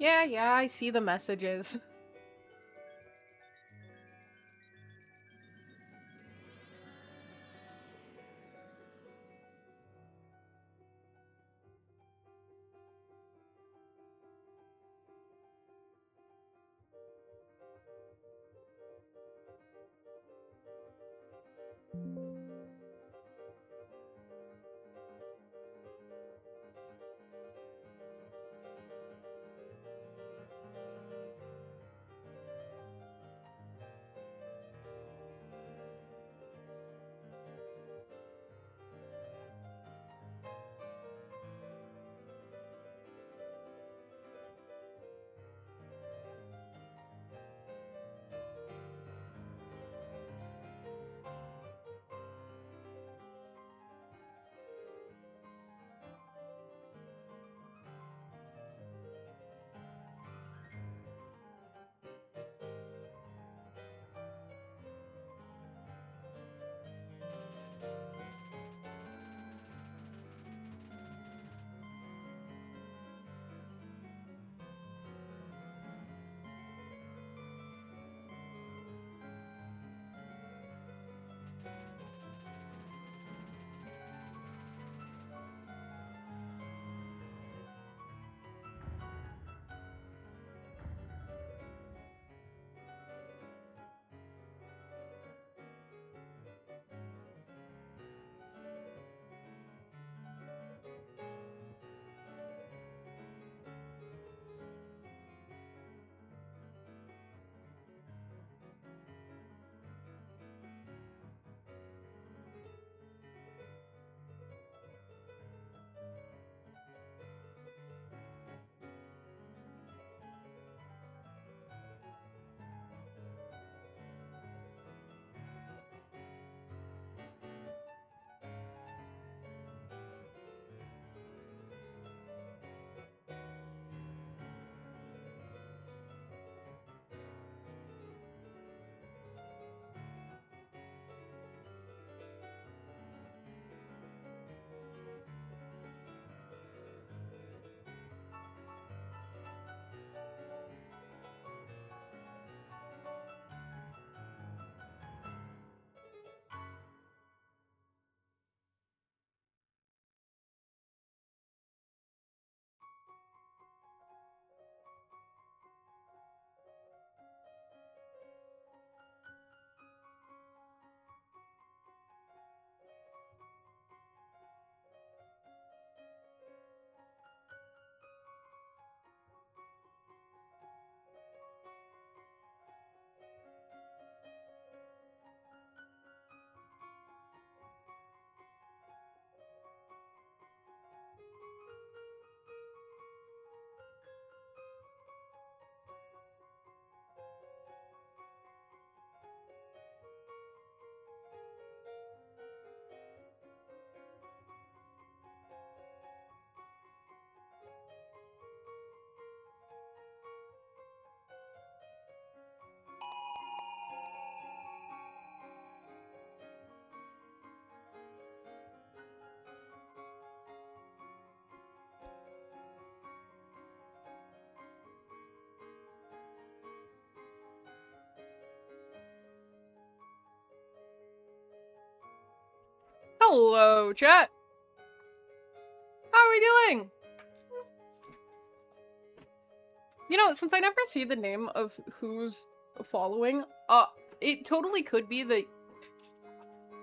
Yeah, I see the messages. Hello, chat. How are we doing? You know, since I never see the name of who's following, it totally could be that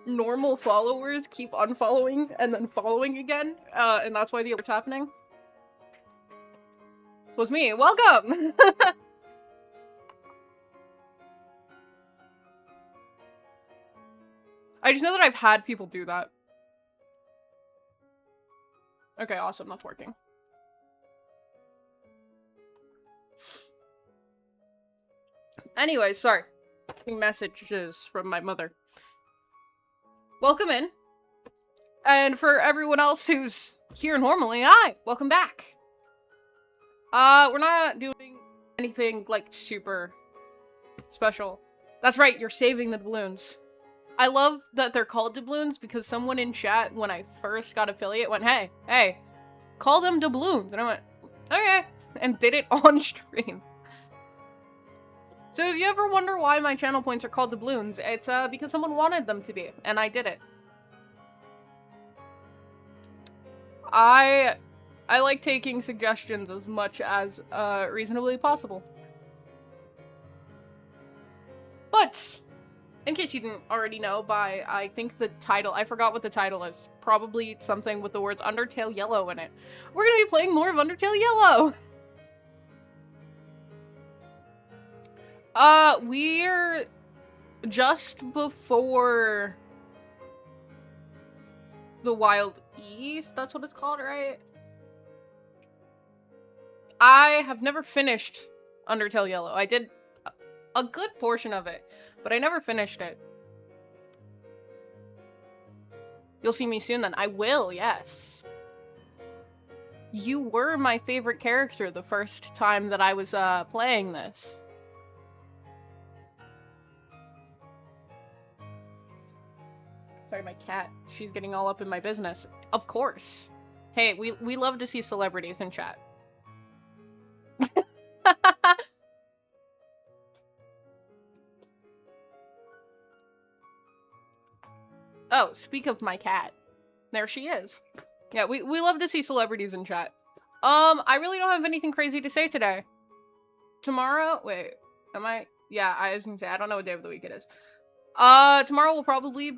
normal followers keep unfollowing and then following again, and that's why the alert's happening. It was me. Welcome! I just know that I've had people do that. Okay, awesome. That's working. Anyway, sorry. Messages from my mother. Welcome in. And for everyone else who's here normally, hi! Welcome back. We're not doing anything, like, super special. That's right, you're saving the doubloons. I love that they're called doubloons because someone in chat, when I first got affiliate, went, hey, call them doubloons. And I went, okay. and did it on stream. So if you ever wonder why my channel points are called doubloons, it's because someone wanted them to be, and I did it. I like taking suggestions as much as reasonably possible. But in case you didn't already know by, I think the title, I forgot what the title is. Probably something with the words Undertale Yellow in it. We're gonna be playing more of Undertale Yellow! We're just before the Wild East, that's what it's called, right? I have never finished Undertale Yellow. I did a good portion of it, but I never finished it. You'll see me soon then. I will, yes. You were my favorite character the first time that I was playing this. Sorry, my cat. She's getting all up in my business. Of course. Hey, we love to see celebrities in chat. Oh, speak of my cat. There she is. Yeah, we love to see celebrities in chat. I really don't have anything crazy to say today. Tomorrow? Wait, am I? Yeah, I was gonna say, I don't know what day of the week it is. Tomorrow we'll probably,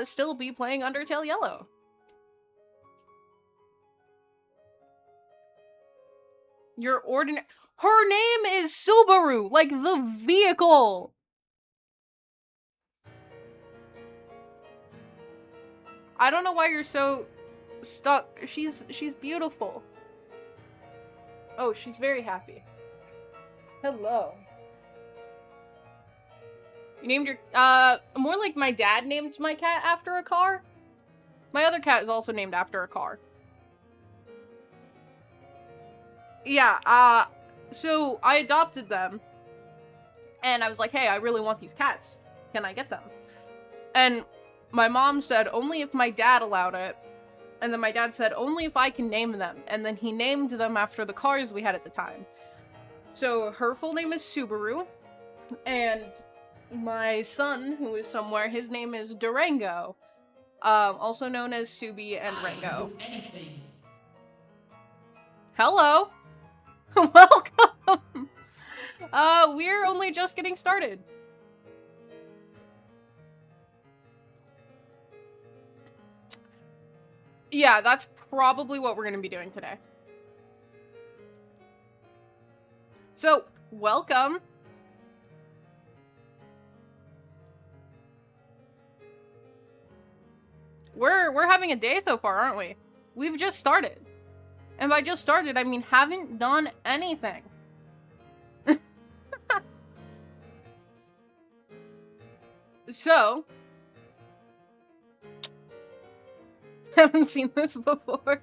still be playing Undertale Yellow. Your ordinary- Her name is Subaru, like the vehicle! I don't know why you're so stuck. She's beautiful. Oh, she's very happy. Hello. You named your, more like my dad named my cat after a car. My other cat is also named after a car. Yeah, so I adopted them. And I was like, hey, I really want these cats. Can I get them? And my mom said only if my dad allowed it. And then my dad said only if I can name them. And then he named them after the cars we had at the time. So her full name is Subaru. And my son, who is somewhere, his name is Durango. Also known as Subi and Rango. Hello! Welcome! We're only just getting started. Yeah, that's probably what we're gonna be doing today. So, welcome! We're having a day so far, aren't we? We've just started. And by just started, I mean haven't done anything. So, haven't seen this before.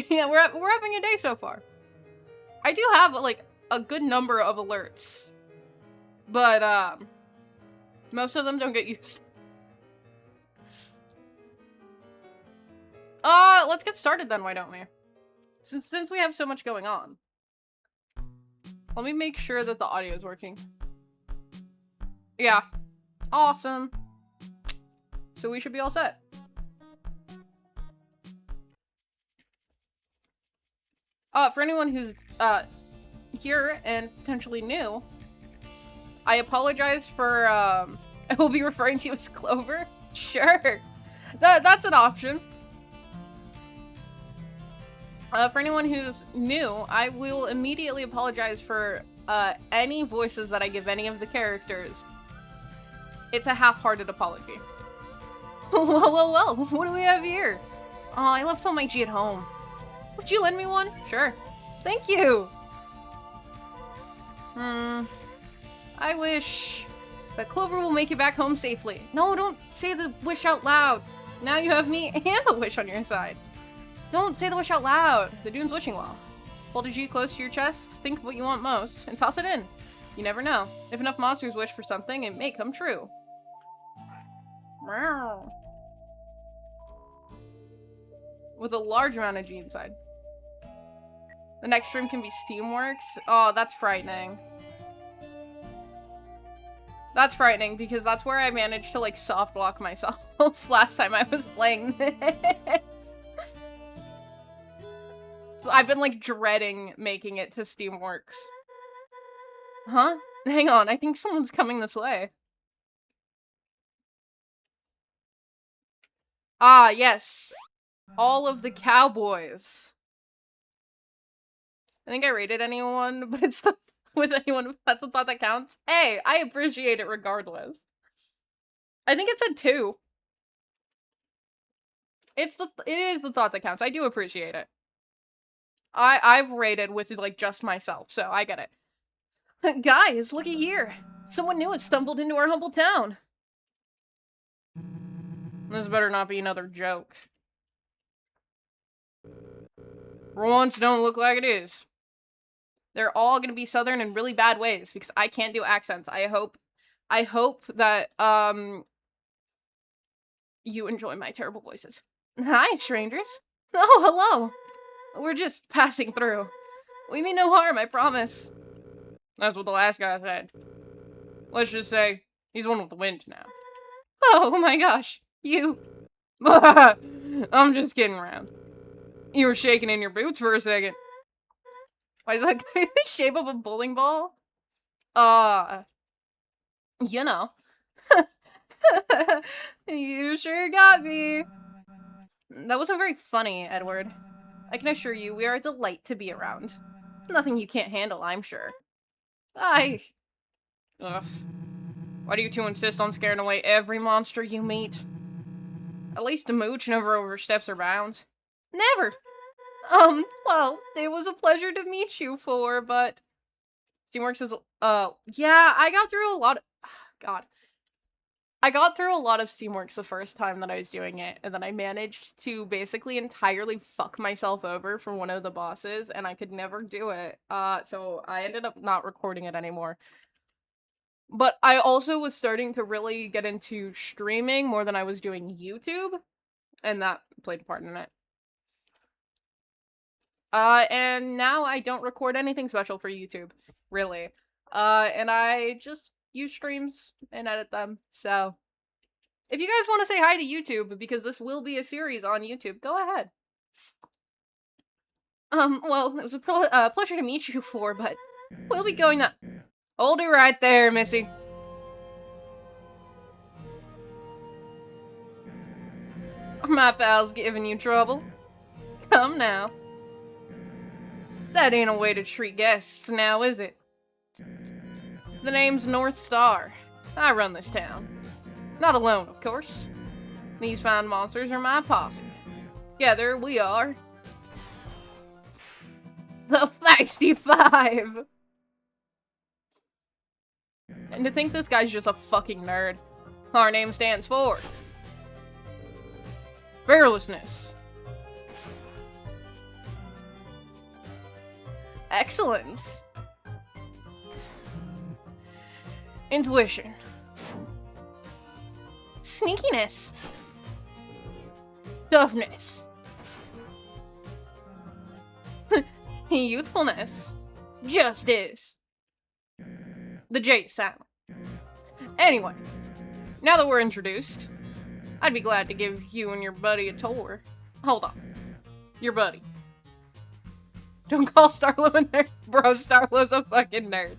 Yeah, we're having a day so far. I do have like a good number of alerts, but most of them don't get used. Let's get started then, why don't we? Since we have so much going on. Let me make sure that the audio is working. Yeah. Awesome. So we should be all set. For anyone who's, here and potentially new, I apologize for, I will be referring to you as Clover. Sure. That's an option. For anyone who's new, I will immediately apologize for, any voices that I give any of the characters. It's a half-hearted apology. Well, what do we have here? Oh, I left all my G at home. Would you lend me one? Sure. Thank you! I wish that Clover will make it back home safely. No, don't say the wish out loud. Now you have me and a wish on your side. Don't say the wish out loud. The Dune's wishing well. Hold a G close to your chest, think of what you want most, and toss it in. You never know. If enough monsters wish for something, it may come true. Meow. With a large amount of G inside. The next stream can be Steamworks. Oh, that's frightening. That's frightening because that's where I managed to like soft lock myself last time I was playing this. So I've been like dreading making it to Steamworks. Huh? Hang on, I think someone's coming this way. Ah, yes. All of the cowboys. I think I rated anyone, but it's the with anyone if that's a thought that counts. Hey, I appreciate it regardless. I think it said 2. It is the thought that counts. I do appreciate it. I've rated with like just myself, so I get it. Guys, looky here. Someone new has stumbled into our humble town. This better not be another joke. For once, don't look like it is. They're all gonna be southern in really bad ways because I can't do accents. I hope that you enjoy my terrible voices. Hi, strangers. Oh, hello. We're just passing through. We mean no harm, I promise. That's what the last guy said. Let's just say he's one with the wind now. Oh my gosh, you. I'm just kidding around. You were shaking in your boots for a second. Why is that guy the shape of a bowling ball? You know. You sure got me. That wasn't very funny, Edward. I can assure you, we are a delight to be around. Nothing you can't handle, I'm sure. Ugh. Why do you two insist on scaring away every monster you meet? At least a mooch never oversteps her bounds. Never! Well, it was a pleasure to meet you but... Steamworks is, yeah, I got through a lot of... God. I got through a lot of Steamworks the first time that I was doing it, and then I managed to basically entirely fuck myself over for one of the bosses, and I could never do it. So I ended up not recording it anymore. But I also was starting to really get into streaming more than I was doing YouTube, and that played a part in it. And now I don't record anything special for YouTube, really. And I just use streams and edit them, so... If you guys want to say hi to YouTube, because this will be a series on YouTube, go ahead. Well, it was a pleasure to meet you but we'll be going that... Hold it right there, Missy. My pal's giving you trouble. Come now. That ain't a way to treat guests now, is it? The name's North Star. I run this town. Not alone, of course. These fine monsters are my posse. Together, we are... the Feisty Five! And to think this guy's just a fucking nerd. Our name stands for... fearlessness. Excellence. Intuition. Sneakiness. Toughness. Youthfulness. Justice. The J sound. Anyway, now that we're introduced, I'd be glad to give you and your buddy a tour. Hold on. Your buddy. Don't call Starlo a nerd. Bro, Starlo's a fucking nerd.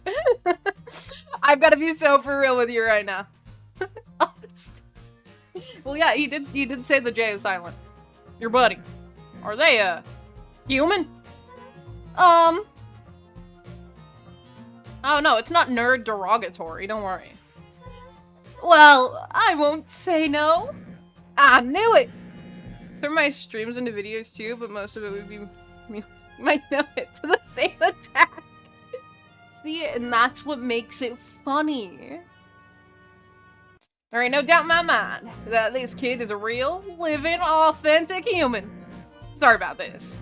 I've got to be so for real with you right now. Well, yeah, he did say the J is silent. Your buddy. Are they, human? Oh, no, it's not nerd derogatory, don't worry. Well, I won't say no. I knew it! Through my streams into videos too, but most of it would be me. Might know it to the same attack. See, and that's what makes it funny. There ain't no doubt in my mind that this kid is a real, living, authentic human. Sorry about this.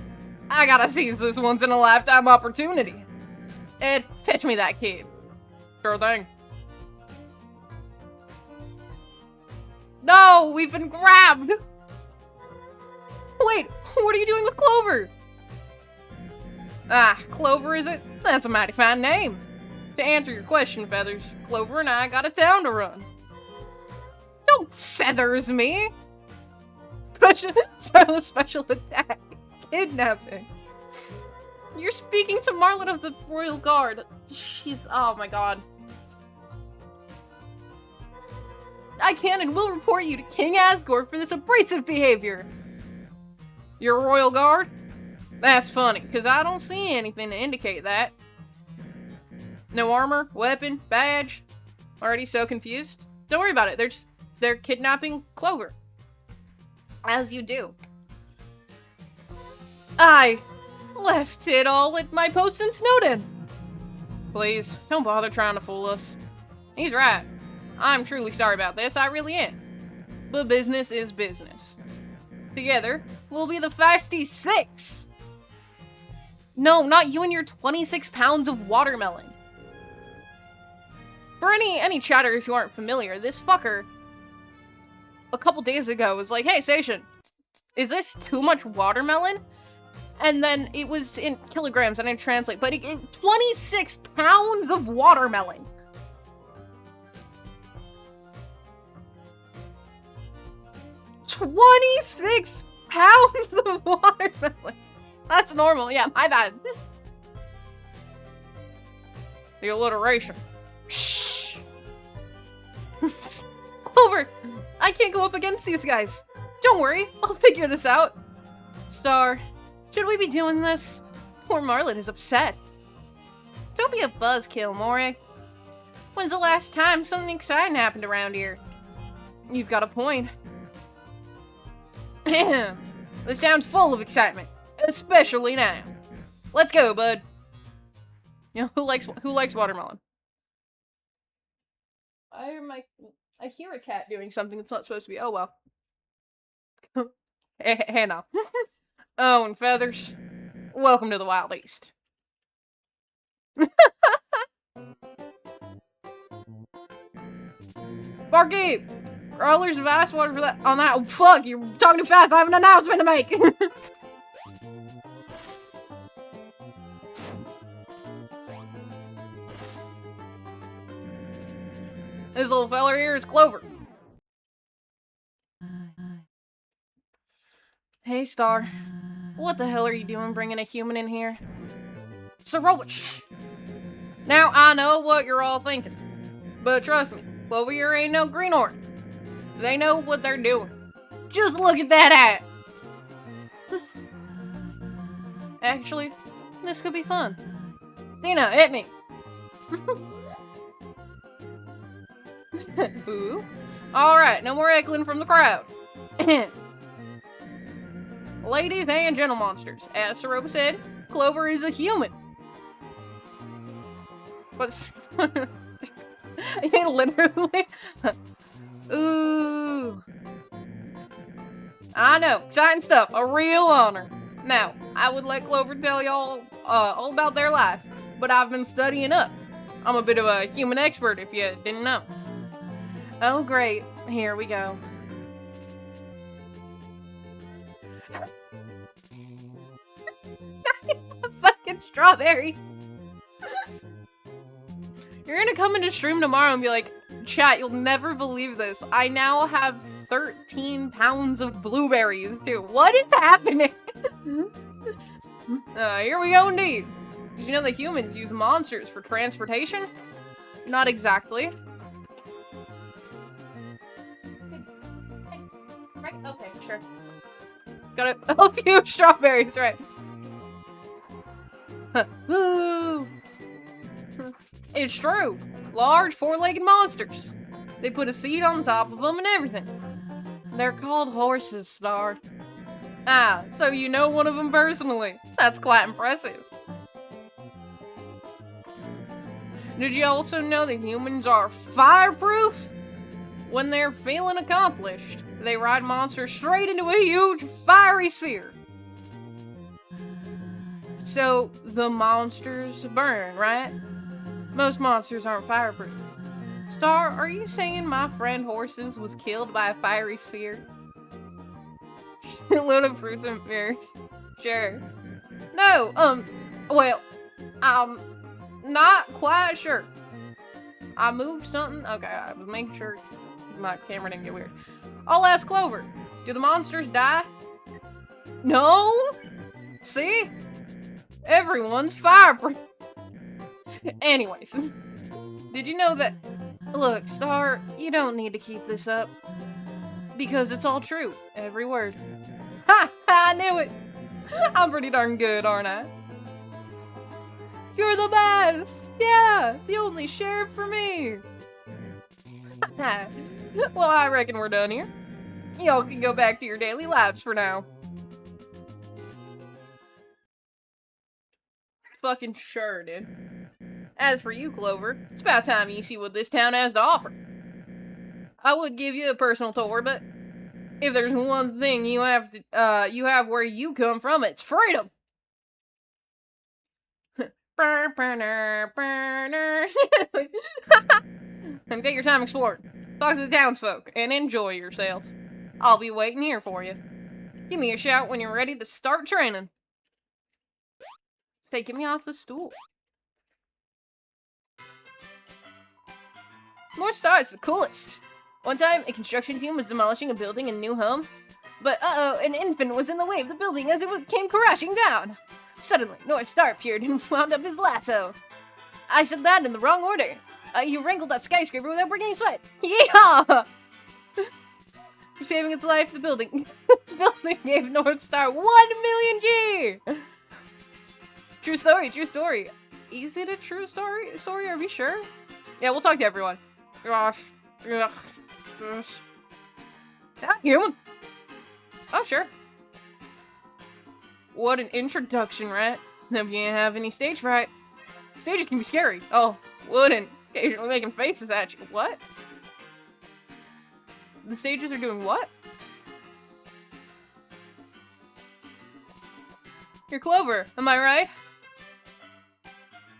I gotta seize this once-in-a-lifetime opportunity. Ed, fetch me that kid. Sure thing. No, we've been grabbed! Wait, what are you doing with Clover? Ah, Clover, is it? That's a mighty fine name. To answer your question, Feathers, Clover and I got a town to run. Don't feathers me! Special attack. Kidnapping. You're speaking to Marlet of the Royal Guard. She's... oh my god. I can and will report you to King Asgore for this abrasive behavior. You're a Royal Guard? That's funny, because I don't see anything to indicate that. No armor, weapon, badge. Already so confused? Don't worry about it, they're kidnapping Clover. As you do. I left it all at my post in Snowden. Please, don't bother trying to fool us. He's right. I'm truly sorry about this, I really am. But business is business. Together, we'll be the Feisty Six! No, not you and your 26 pounds of watermelon. For any chatters who aren't familiar, this fucker, a couple days ago, was like, hey, Station, is this too much watermelon? And then it was in kilograms, I didn't translate, but 26 pounds of watermelon. $26 of watermelon. That's normal. Yeah, my bad. The alliteration. Shh. Clover, I can't go up against these guys. Don't worry, I'll figure this out. Star, should we be doing this? Poor Marlet is upset. Don't be a buzzkill, Morik. When's the last time something exciting happened around here? You've got a point. This town's full of excitement, especially now. Let's go, bud. You know, who likes watermelon? I hear a cat doing something that's not supposed to be. Oh well. Hey now. Oh, and Feathers. Welcome to the Wild East. Barkeep! Growlers of ice water for that on that. Oh, fuck, you're talking too fast. I have an announcement to make. This little feller here is Clover. Hey, Star. What the hell are you doing bringing a human in here? Sorowich! Now, I know what you're all thinking. But trust me, Clover here ain't no greenhorn. They know what they're doing. Just look at that hat! Actually, this could be fun. Nina, hit me! Ooh. Alright, no more heckling from the crowd. Ladies and gentle monsters, as Soroba said, Clover is a human. But literally. Ooh. I know, exciting stuff, a real honor. Now, I would let Clover tell y'all all about their life, but I've been studying up. I'm a bit of a human expert if you didn't know. Oh great, here we go. Fucking strawberries. You're gonna come into stream tomorrow and be like, chat, you'll never believe this. I now have 13 pounds of blueberries too. What is happening? Here we go indeed. Did you know that humans use monsters for transportation? Not exactly. Okay, sure. Got a few strawberries, right. Woo! It's true. Large, four-legged monsters. They put a seat on top of them and everything. They're called horses, Star. Ah, so you know one of them personally. That's quite impressive. Did you also know that humans are fireproof? When they're feeling accomplished, they ride monsters straight into a huge fiery sphere. So, the monsters burn, right? Most monsters aren't fireproof. Star, are you saying my friend Horses was killed by a fiery sphere? Load of fruits and berries. Sure. No, Well, I'm not quite sure. I moved something. Okay, I was making sure my camera didn't get weird. I'll ask Clover. Do the monsters die? No? See? Everyone's fireproof. Anyways, did you know that... Look, Star, you don't need to keep this up. Because it's all true. Every word. Ha! I knew it! I'm pretty darn good, aren't I? You're the best! Yeah! The only sheriff for me! Well, I reckon we're done here. Y'all can go back to your daily lives for now. Fucking sure, dude. As for you, Clover, it's about time you see what this town has to offer. I would give you a personal tour, but if there's one thing you have where you come from, it's freedom. And take your time exploring. Talk to the townsfolk and enjoy yourself. I'll be waiting here for you. Give me a shout when you're ready to start training. Say, get me off the stool. North Star is the coolest. One time, a construction team was demolishing a building in a new home, but an infant was in the way of the building as it came crashing down. Suddenly, North Star appeared and wound up his lasso. I said that in the wrong order. You wrangled that skyscraper without breaking a sweat. Yeehaw! For saving its life, the building gave North Star 1 million G! True story, true story. Is it a true story? Are we sure? Yeah, we'll talk to everyone. Not human. Oh, sure. What an introduction, right? Hope you didn't have any stage fright. Stages can be scary. Oh, wouldn't. Occasionally making faces at you. What? The stages are doing what? You're Clover, am I right?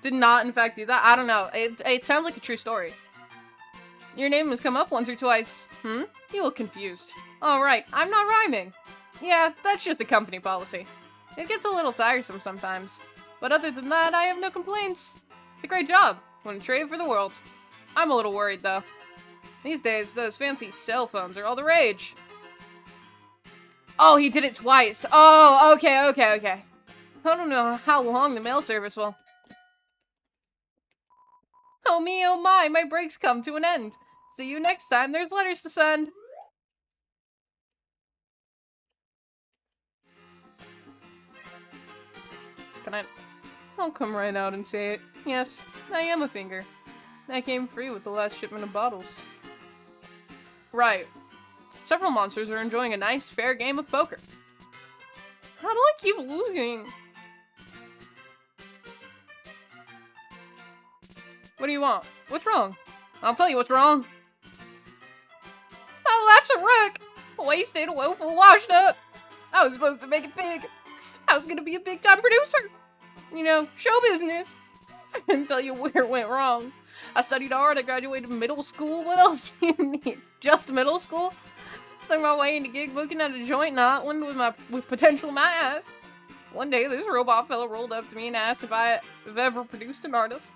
Did not, in fact, do that. I don't know. It sounds like a true story. Your name has come up once or twice. You look confused. Oh, right. I'm not rhyming. Yeah, that's just a company policy. It gets a little tiresome sometimes. But other than that, I have no complaints. It's a great job. Wouldn't trade it for the world. I'm a little worried, though. These days, those fancy cell phones are all the rage. Oh, he did it twice. Oh, okay. I don't know how long the mail service will... Oh me, oh my breaks come to an end. See you next time, there's letters to send. I'll come right out and say it. Yes, I am a finger. I came free with the last shipment of bottles. Right. Several monsters are enjoying a nice, fair game of poker. How do I keep losing? What do you want? What's wrong? I'll tell you what's wrong. My life's a wreck. Wasted, woeful, washed up. I was supposed to make it big. I was gonna be a big-time producer. You know, show business. I can tell you where it went wrong. I studied hard, I graduated middle school. What else do you need? Just middle school? Stuck my way into gig booking at a joint, not one with potential in my ass. One day, this robot fella rolled up to me and asked if I have ever produced an artist.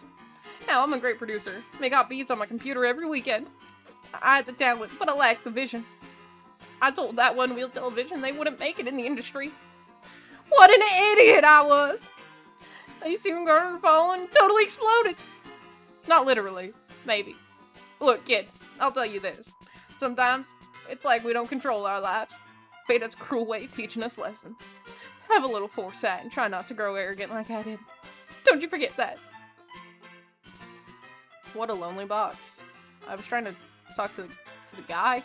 Now, I'm a great producer. Make out beats on my computer every weekend. I had the talent, but I lacked the vision. I told that one-wheel television they wouldn't make it in the industry. What an idiot I was! They soon garnered a following and totally exploded. Not literally. Maybe. Look, kid, I'll tell you this. Sometimes, it's like we don't control our lives. Fate has a cruel way of teaching us lessons. Have a little foresight and try not to grow arrogant like I did. Don't you forget that. What a lonely box. I was trying to talk to the guy.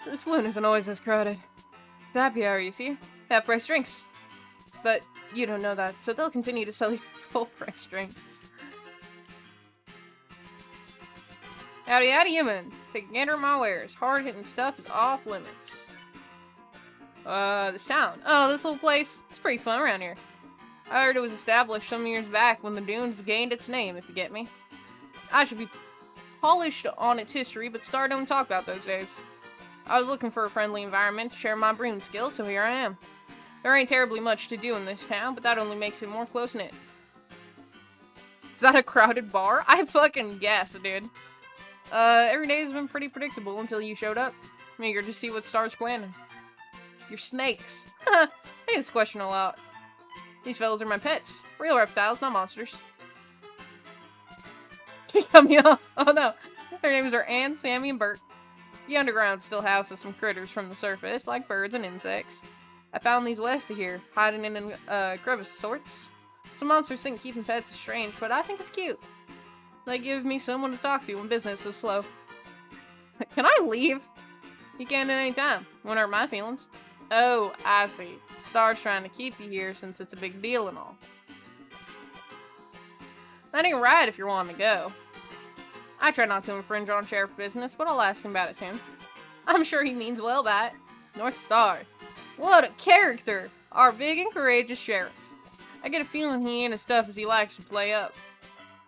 The saloon isn't always this crowded. It's happy hour, you see? Half-price drinks. But you don't know that, so they'll continue to sell you full-price drinks. Howdy, human. Take a gander at my wares. Hard-hitting stuff is off limits. This town. Oh, this little place. It's pretty fun around here. I heard it was established some years back when the dunes gained its name, if you get me. I should be polished on its history, but Star don't talk about those days. I was looking for a friendly environment to share my brewing skills, so here I am. There ain't terribly much to do in this town, but that only makes it more close-knit. Is that a crowded bar? I fucking guess, dude. Every day's been pretty predictable until you showed up. I'm eager to see what Star's planning. You're snakes. I get this question a lot. These fellas are my pets. Real reptiles, not monsters. She cut me off. Oh no. Their names are Anne, Sammy, and Bert. The underground still houses some critters from the surface, like birds and insects. I found these west of here, hiding in crevice of sorts. Some monsters think keeping pets is strange, but I think it's cute. They give me someone to talk to when business is slow. Can I leave? You can at any time. Won't hurt my feelings. Oh, I see. Star's trying to keep you here since it's a big deal and all. That ain't right if you're wanting to go. I try not to infringe on sheriff business, but I'll ask him about it soon. I'm sure he means well by it. North Star. What a character! Our big and courageous sheriff. I get a feeling he ain't as tough as he likes to play up.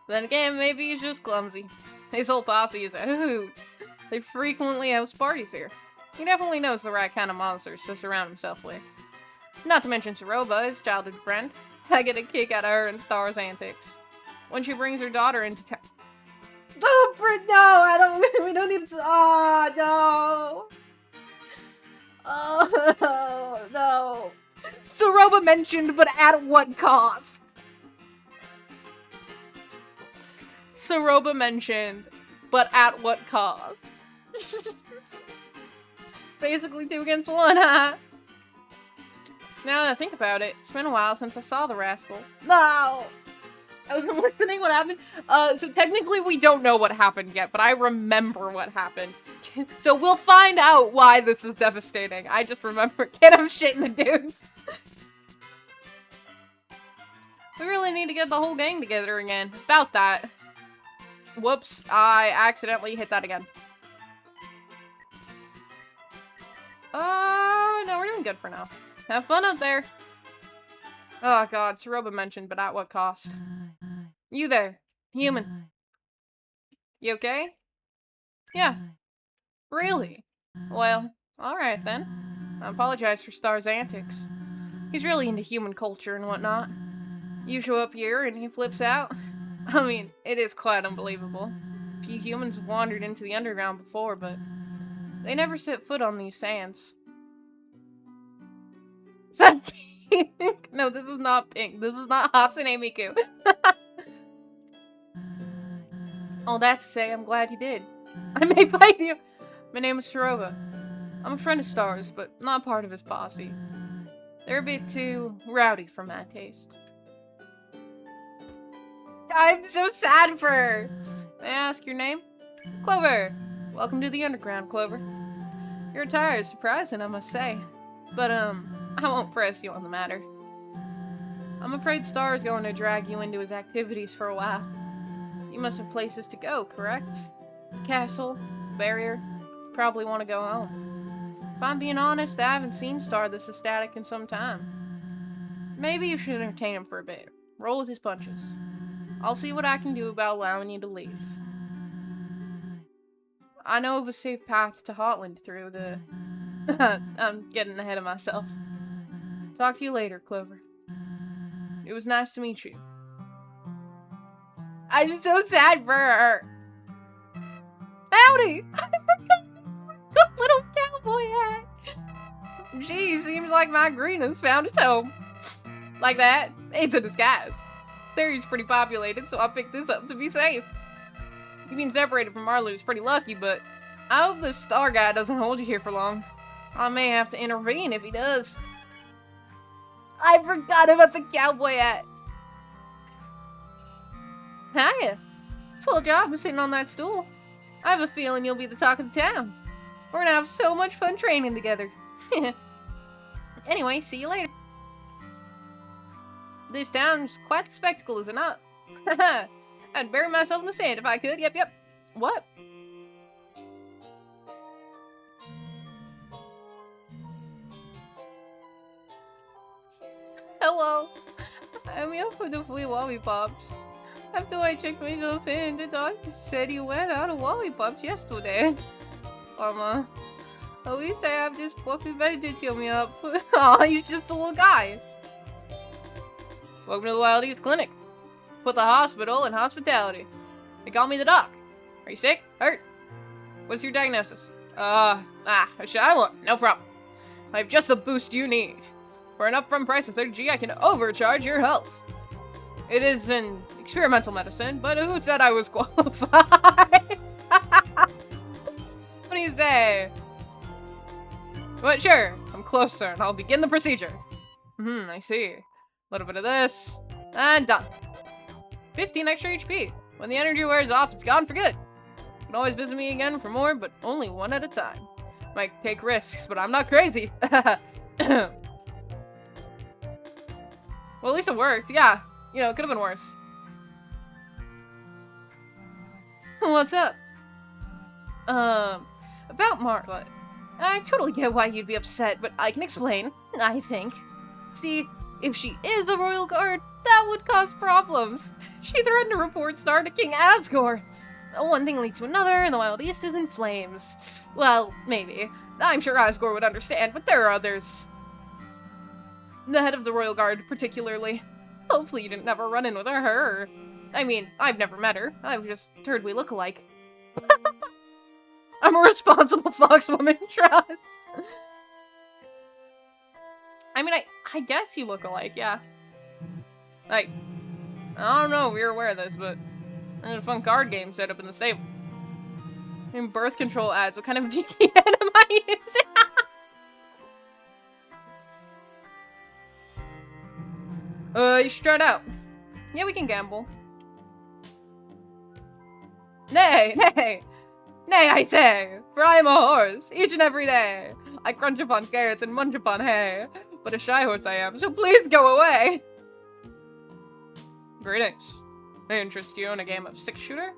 Then again, maybe he's just clumsy. His whole posse is a hoot. They frequently host parties here. He definitely knows the right kind of monsters to surround himself with. Not to mention Saroba, his childhood friend. I get a kick out of her and Star's antics. When she brings her daughter into town. Oh, no, I don't, we don't need to, oh, no. Oh, no. Saroba mentioned, but at what cost? Saroba mentioned, but at what cost? Basically 2 against 1, huh? Now that I think about it, it's been a while since I saw the rascal. No. I wasn't listening. What happened? So technically we don't know what happened yet, but I remember what happened. So we'll find out why this is devastating. I just remember, get him shitting the dudes. We really need to get the whole gang together again. About that. Whoops, I accidentally hit that again. No, we're doing good for now. Have fun out there. Oh god, Saroba mentioned, but at what cost? You there, human. You okay? Yeah. Really? Well, alright then. I apologize for Star's antics. He's really into human culture and whatnot. You show up here and he flips out. I mean, it is quite unbelievable. Few humans have wandered into the underground before, but they never set foot on these sands. Is that pink? No, this is not pink. This is not Hatsune Miku. All that to say, I'm glad you did. I may fight you. My name is Saroba. I'm a friend of Star's, but not part of his posse. They're a bit too rowdy for my taste. I'm so sad for her. May I ask your name? Clover. Welcome to the underground, Clover. Your attire is surprising, I must say. But, I won't press you on the matter. I'm afraid Star is going to drag you into his activities for a while. You must have places to go, correct? The castle, barrier, probably want to go home. If I'm being honest, I haven't seen Star this ecstatic in some time. Maybe you should entertain him for a bit. Roll with his punches. I'll see what I can do about allowing you to leave. I know of a safe path to Hotland through the... I'm getting ahead of myself. Talk to you later, Clover. It was nice to meet you. I'm so sad for her. Howdy! I forgot the little cowboy hat. Gee, seems like my green has found its home. Like that, it's a disguise. The area's pretty populated, so I picked this up to be safe. You being separated from Marlowe is pretty lucky, but I hope this Star guy doesn't hold you here for long. I may have to intervene if he does. I forgot about the cowboy hat. Hiya. This whole job is sitting on that stool. I have a feeling you'll be the talk of the town. We're gonna have so much fun training together. Anyway, see you later. This town's quite the spectacle, is it not? I'd bury myself in the sand if I could. Yep. What? Hello. I'm here for the free lollipops. After I checked myself in, the doctor said you went out of lollipops yesterday. At least I have this fluffy bed to cheer me up. Aw, he's just a little guy. Welcome to the Wild East Clinic. Put the hospital in hospitality. They call me the doc. Are you sick? Hurt? What's your diagnosis? A shy one. No problem. I have just the boost you need. For an upfront price of 30G, I can overcharge your health. It is an experimental medicine, but who said I was qualified? What do you say? But sure, I'm closer, and I'll begin the procedure. I see. A little bit of this, and done. 15 extra HP. When the energy wears off, it's gone for good. You can always visit me again for more, but only one at a time. Might take risks, but I'm not crazy. Well, at least it worked. Yeah, you know, it could have been worse. What's up? About Marla. I totally get why you'd be upset, but I can explain, I think. See, if she is a royal guard, that would cause problems. She threatened to report Star to King Asgore. One thing leads to another, and the Wild East is in flames. Well, maybe. I'm sure Asgore would understand, but there are others. The head of the Royal Guard, particularly. Hopefully you didn't ever run in with her. I mean, I've never met her. I've just heard we look alike. I'm a responsible foxwoman, trust. I mean, I guess you look alike, yeah. Like, I don't know if you're aware of this, but there's a fun card game set up in the stable. And birth control ads. What kind of VPN am I using? You should try it out. Yeah, we can gamble. Nay, nay. Nay, I say, for I am a horse, each and every day. I crunch upon carrots and munch upon hay. But a shy horse I am, so please go away. Greetings. May interest you in a game of six-shooter?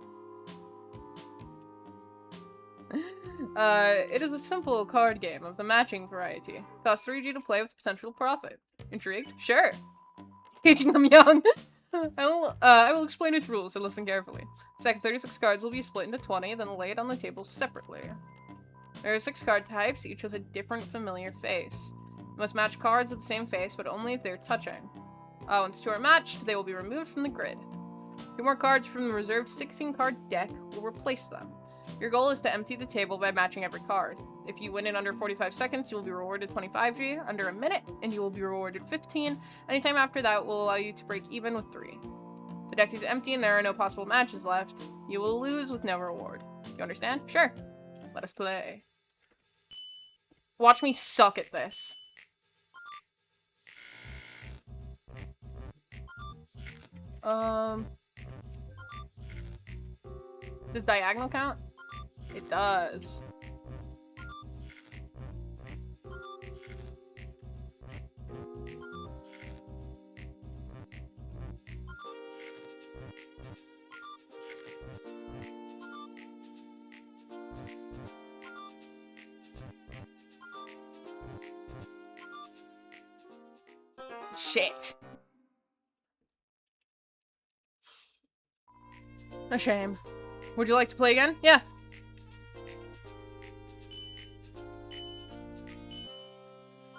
It is a simple card game of the matching variety. Costs 3G to play with potential profit. Intrigued? Sure. Teaching them young. I will explain its rules, so listen carefully. Stack of 36 cards will be split into 20, then laid on the table separately. There are 6 card types, each with a different familiar face. You must match cards with the same face, but only if they're touching. Once 2 are matched, they will be removed from the grid. 2 more cards from the reserved 16-card deck will replace them. Your goal is to empty the table by matching every card. If you win in under 45 seconds, you will be rewarded 25G, under a minute, and you will be rewarded 15. Anytime after that will allow you to break even with 3. If the deck is empty and there are no possible matches left, you will lose with no reward. You understand? Sure. Let us play. Watch me suck at this. Does diagonal count? It does. Shit. A shame. Would you like to play again? Yeah.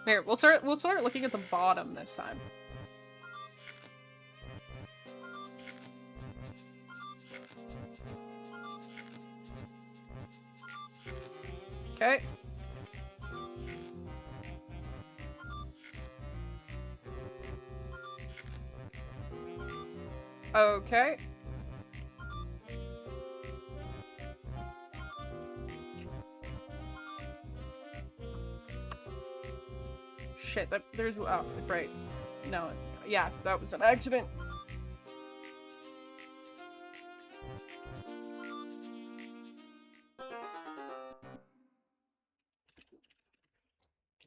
Here, we'll start looking at the bottom this time. Okay. Okay. Shit, there's, oh, right. No, yeah, that was an accident.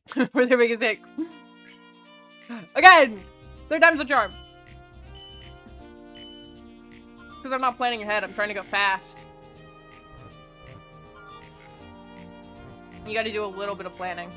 For their biggest mistake. Again! 3rd time's a charm. Because I'm not planning ahead, I'm trying to go fast. You gotta do a little bit of planning.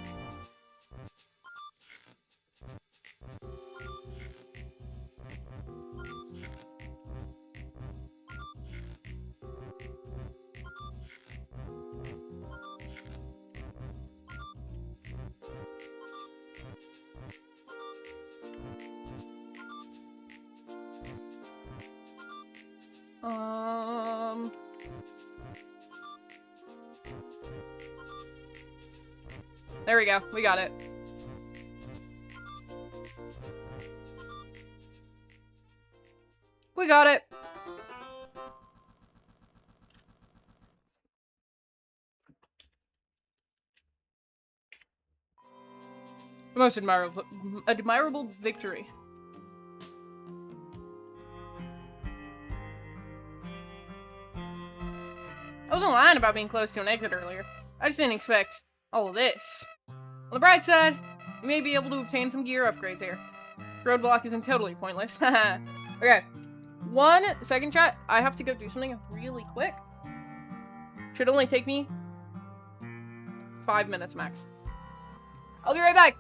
There we go. We got it. We got it. Most admirable victory. I wasn't lying about being close to an exit earlier. I just didn't expect all of this. On the bright side, you may be able to obtain some gear upgrades here. This roadblock isn't totally pointless. Okay. 1 second, chat. I have to go do something really quick. Should only take me 5 minutes max. I'll be right back.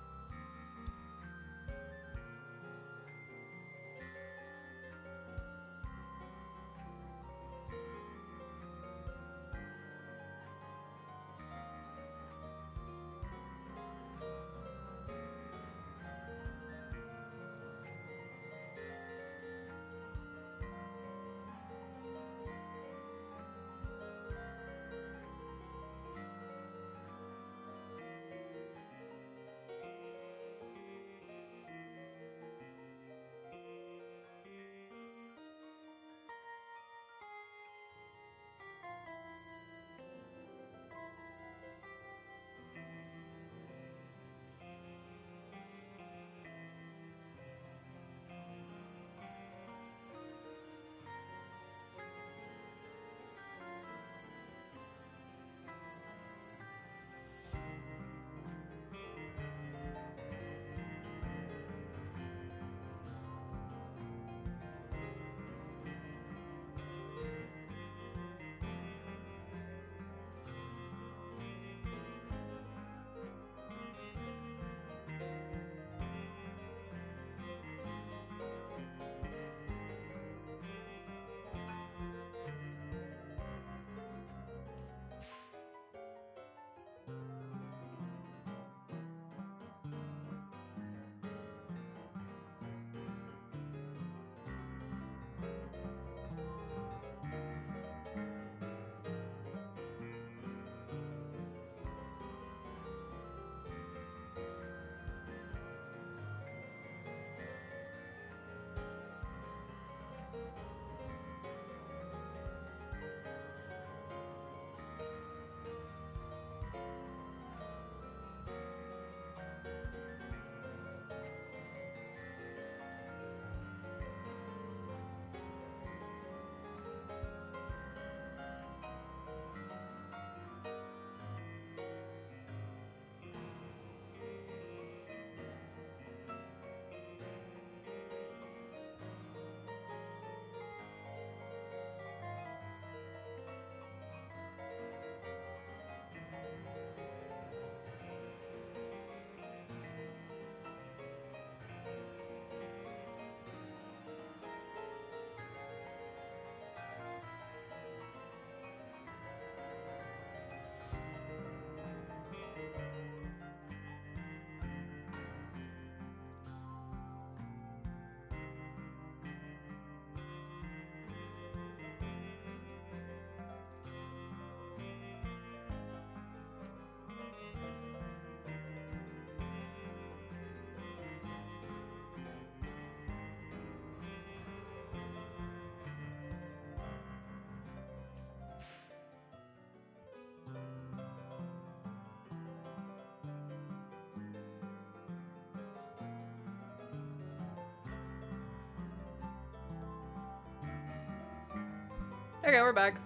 Okay, we're back.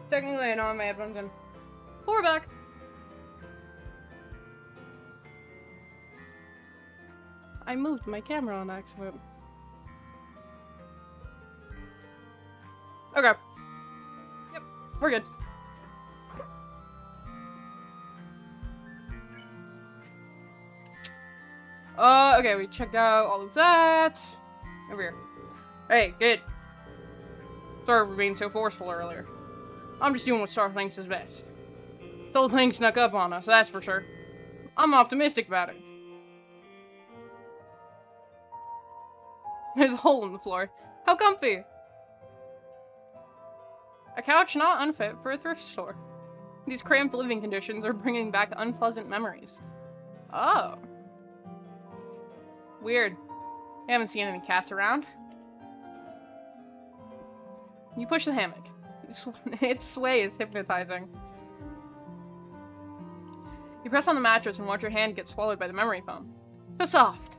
Technically, I know I have my headphones in. But we're back. I moved my camera on accident. Okay. Yep, we're good. Okay, we checked out all of that. Over here. Hey, good. Sorry for being so forceful earlier. I'm just doing what Star thinks is best. The whole thing snuck up on us, that's for sure. I'm optimistic about it. There's a hole in the floor. How comfy! A couch not unfit for a thrift store. These cramped living conditions are bringing back unpleasant memories. Oh. Weird. I haven't seen any cats around. You push the hammock. Its sway is hypnotizing. You press on the mattress and watch your hand get swallowed by the memory foam. So soft.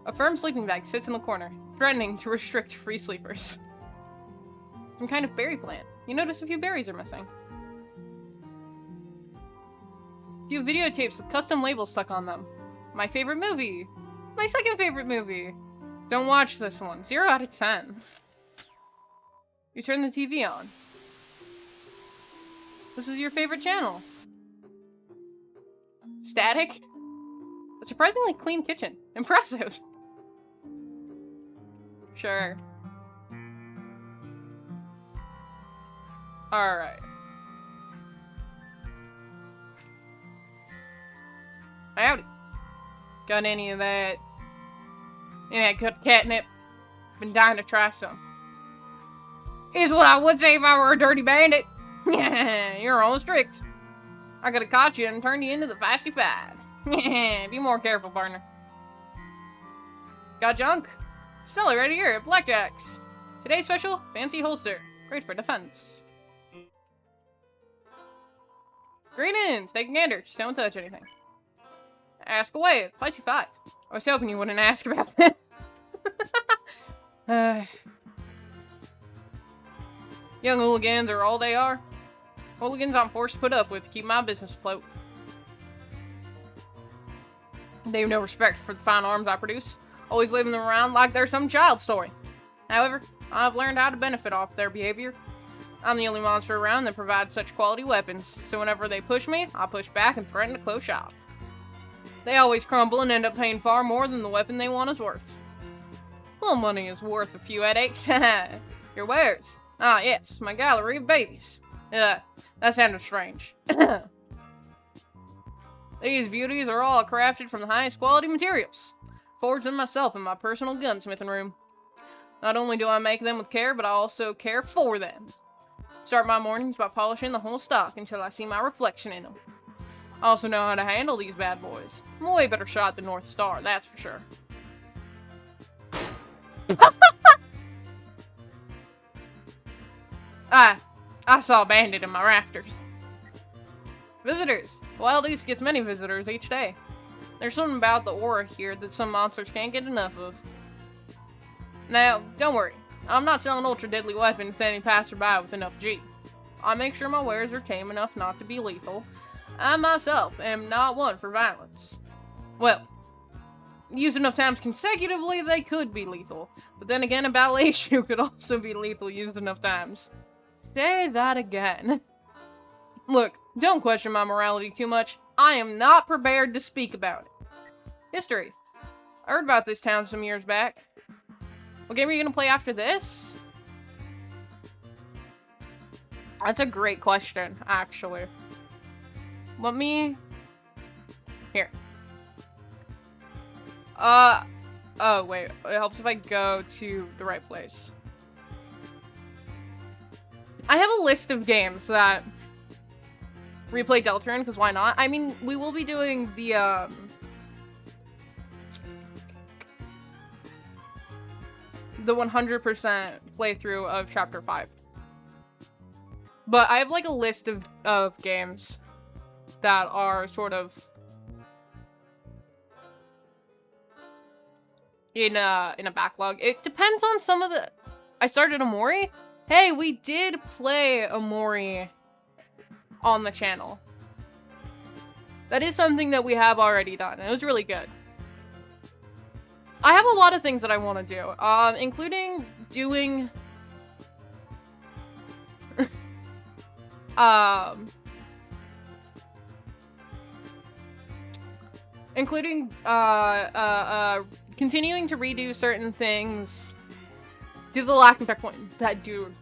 A firm sleeping bag sits in the corner, threatening to restrict free sleepers. Some kind of berry plant. You notice a few berries are missing. A few videotapes with custom labels stuck on them. My favorite movie. My second favorite movie. Don't watch this one. 0 out of 10. You turn the TV on. This is your favorite channel. Static? A surprisingly clean kitchen. Impressive. Sure. Alright. Howdy. Got any of that? Any of that good catnip? Been dying to try some. Here's what I would say if I were a dirty bandit. You're on strict. I could have caught you and turned you into the Feisty Five. Be more careful, partner. Got junk? Sell it right here at Blackjack's. Today's special, fancy holster. Great for defense. Greetings, take a gander. Just don't touch anything. Ask away, Feisty Five. I was hoping you wouldn't ask about that. Young hooligans are all they are. Hooligans I'm forced to put up with to keep my business afloat. They have no respect for the fine arms I produce, always waving them around like they're some child's toy. However, I've learned how to benefit off their behavior. I'm the only monster around that provides such quality weapons, so whenever they push me, I push back and threaten to close shop. They always crumble and end up paying far more than the weapon they want is worth. Little money is worth a few headaches. Your wares? Ah, yes, my gallery of babies. That sounded strange. These beauties are all crafted from the highest quality materials. Forged them myself in my personal gunsmithing room. Not only do I make them with care, but I also care for them. Start my mornings by polishing the whole stock until I see my reflection in them. I also know how to handle these bad boys. I'm a way better shot than North Star, that's for sure. I saw a bandit in my rafters. Visitors. Wild East gets many visitors each day. There's something about the aura here that some monsters can't get enough of. Now, don't worry. I'm not selling ultra-deadly weapons to any passerby with enough G. I make sure my wares are tame enough not to be lethal. I myself am not one for violence. Well, used enough times consecutively, they could be lethal. But then again, a ballet issue could also be lethal used enough times. Say that again. Look, don't question my morality too much. I am not prepared to speak about it. History. I heard about this town some years back. What game are you gonna play after this? That's a great question, actually. Let me... Here. Oh, wait. It helps if I go to the right place. I have a list of games that replay Deltarune, because why not? I mean, we will be doing the 100% playthrough of Chapter 5. But I have, like, a list of games that are sort of in a backlog. It depends on some of the... I started Omori. Hey, we did play Omori on the channel. That is something that we have already done. It was really good. I have a lot of things that I want to do, including doing continuing to redo certain things. Do the lacking checkpoint. That dude.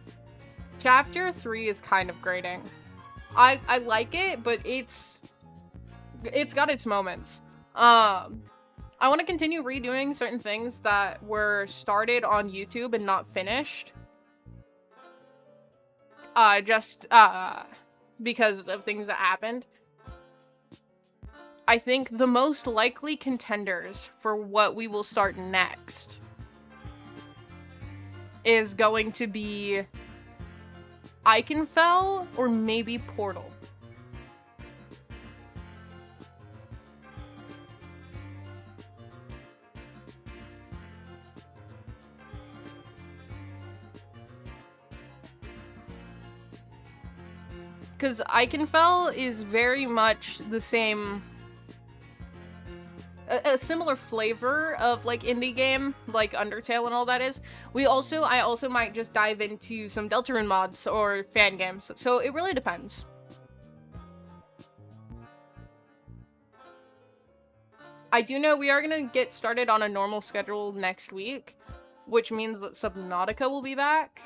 Chapter 3 is kind of grating. I like it, but it's got its moments. I want to continue redoing certain things that were started on YouTube and not finished. just because of things that happened. I think the most likely contenders for what we will start next is going to be Eichenfell or maybe Portal. Because Eichenfell is very much the same, a similar flavor of like indie game, like Undertale and all that is. I also might just dive into some Deltarune mods or fan games, so it really depends. I do know we are gonna get started on a normal schedule next week, which means that Subnautica will be back,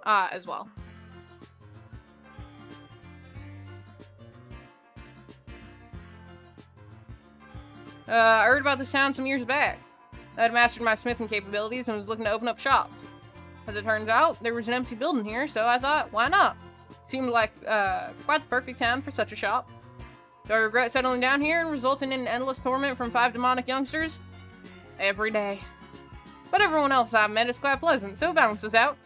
as well. I heard about this town some years back. I had mastered my smithing capabilities and was looking to open up shop. As it turns out, there was an empty building here, so I thought, why not? Seemed like quite the perfect town for such a shop. Do I regret settling down here and resulting in endless torment from 5 demonic youngsters? Every day. But everyone else I've met is quite pleasant, so it balances out.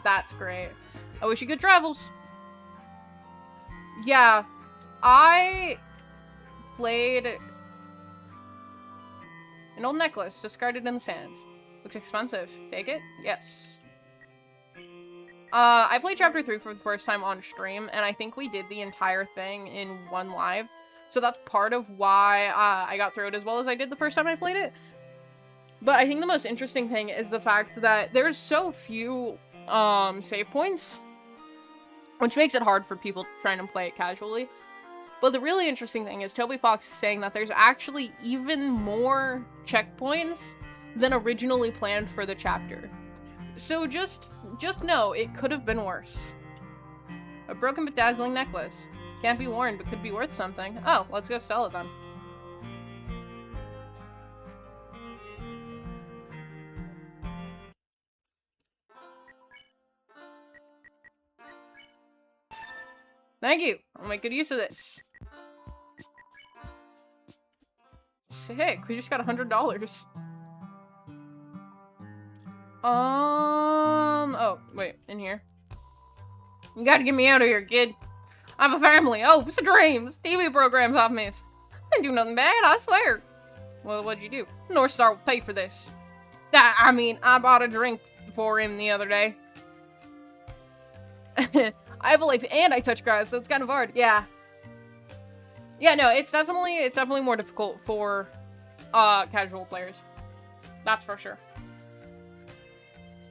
That's great. I wish you good travels. Yeah, I played an old necklace discarded in the sand. Looks expensive. Take it? Yes. I played Chapter 3 for the first time on stream, and I think we did the entire thing in one live. So that's part of why I got through it as well as I did the first time I played it. But I think the most interesting thing is the fact that there's so few save points, which makes it hard for people trying to play it casually. But the really interesting thing is Toby Fox is saying that there's actually even more checkpoints than originally planned for the chapter. So just know, it could have been worse. A broken but dazzling necklace. Can't be worn, but could be worth something. Oh, let's go sell it then. Thank you. I'll make good use of this. Sick. We just got $100. Oh, wait. In here. You gotta get me out of here, kid. I have a family. Oh, it's a dream. It's TV programs I've missed. I didn't do nothing bad, I swear. Well, what'd you do? North Star will pay for this. I mean, I bought a drink for him the other day. I have a life and I touch grass, so it's kind of hard. Yeah. Yeah, no, it's definitely more difficult for casual players. That's for sure.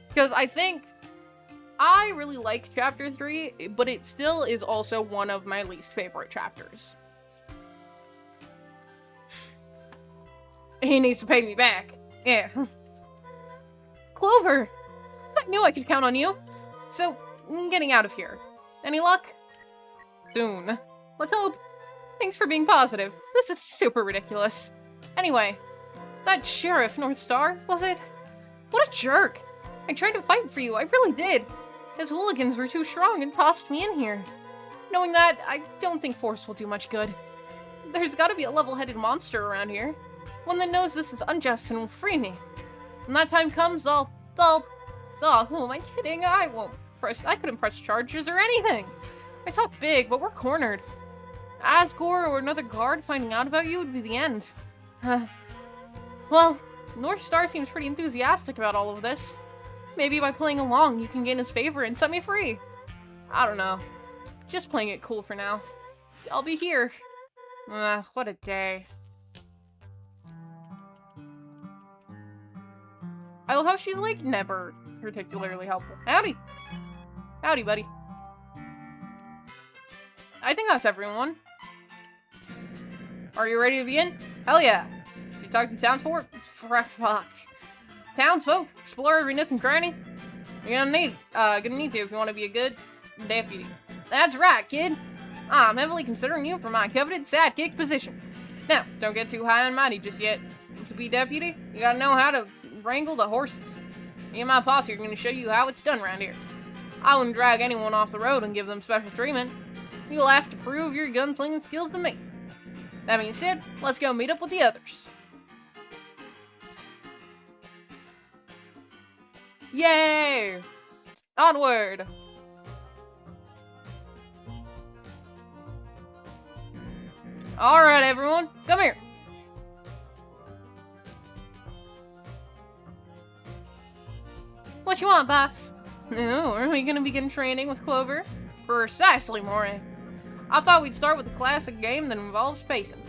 Because I think I really like Chapter 3, but it still is also one of my least favorite chapters. He needs to pay me back. Yeah. Clover! I knew I could count on you. So, getting out of here. Any luck? Soon. Let's hope. Thanks for being positive. This is super ridiculous. Anyway, that sheriff, North Star, was it? What a jerk. I tried to fight for you, I really did. His hooligans were too strong and tossed me in here. Knowing that, I don't think force will do much good. There's gotta be a level-headed monster around here. One that knows this is unjust and will free me. When that time comes, who am I kidding? I couldn't press charges or anything. I talk big, but we're cornered. Asgore or another guard finding out about you would be the end. Well, North Star seems pretty enthusiastic about all of this. Maybe by playing along, you can gain his favor and set me free. I don't know. Just playing it cool for now. I'll be here. What a day. I love how she's, like, never particularly helpful. Howdy. Howdy, buddy. I think that's everyone. Are you ready to begin? Hell yeah. You talk to townsfolk? Fuck. Townsfolk, explore every nook and cranny. You're gonna need to if you want to be a good deputy. That's right, kid. I'm heavily considering you for my coveted sidekick position. Now, don't get too high and mighty just yet. To be deputy, you gotta know how to wrangle the horses. Me and my posse are gonna show you how it's done around here. I wouldn't drag anyone off the road and give them special treatment. You'll have to prove your gunslinging skills to me. That being said, let's go meet up with the others. Yay! Onward! Alright, everyone, come here. What you want, boss? No, are we gonna begin training with Clover? Precisely, Moray. I thought we'd start with a classic game that involves pacing.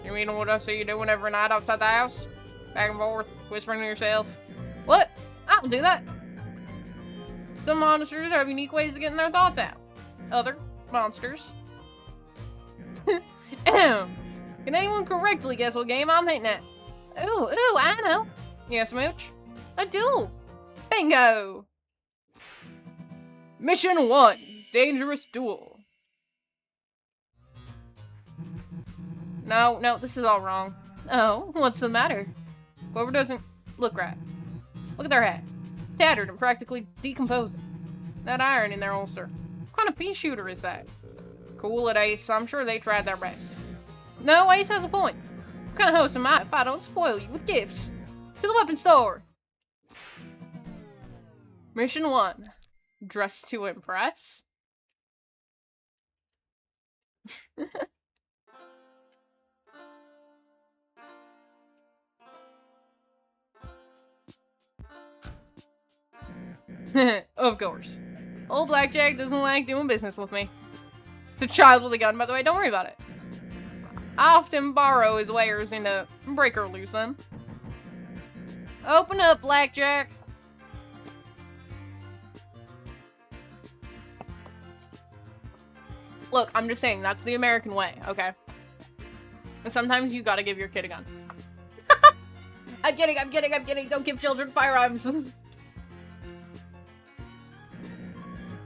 You mean what I see you doing every night outside the house? Back and forth, whispering to yourself. What? I don't do that. Some monsters have unique ways of getting their thoughts out. Other monsters. Can anyone correctly guess what game I'm hitting at? Ooh, I know. Yes, Mooch? A duel. Bingo! Mission 1, Dangerous Duel. No, this is all wrong. Oh, what's the matter? Clover doesn't look right. Look at their hat. Tattered and practically decomposing. That iron in their holster. What kind of pea shooter is that? Cool it, Ace. I'm sure they tried their best. No, Ace has a point. What kind of host am I if I don't spoil you with gifts? To the weapon store! Mission 1. Dress to impress? Of course. Old Blackjack doesn't like doing business with me. It's a child with a gun, by the way, don't worry about it. I often borrow his wares and break or lose them. Open up, Blackjack. Look, I'm just saying, that's the American way, okay? Sometimes you gotta give your kid a gun. I'm kidding. Don't give children firearms.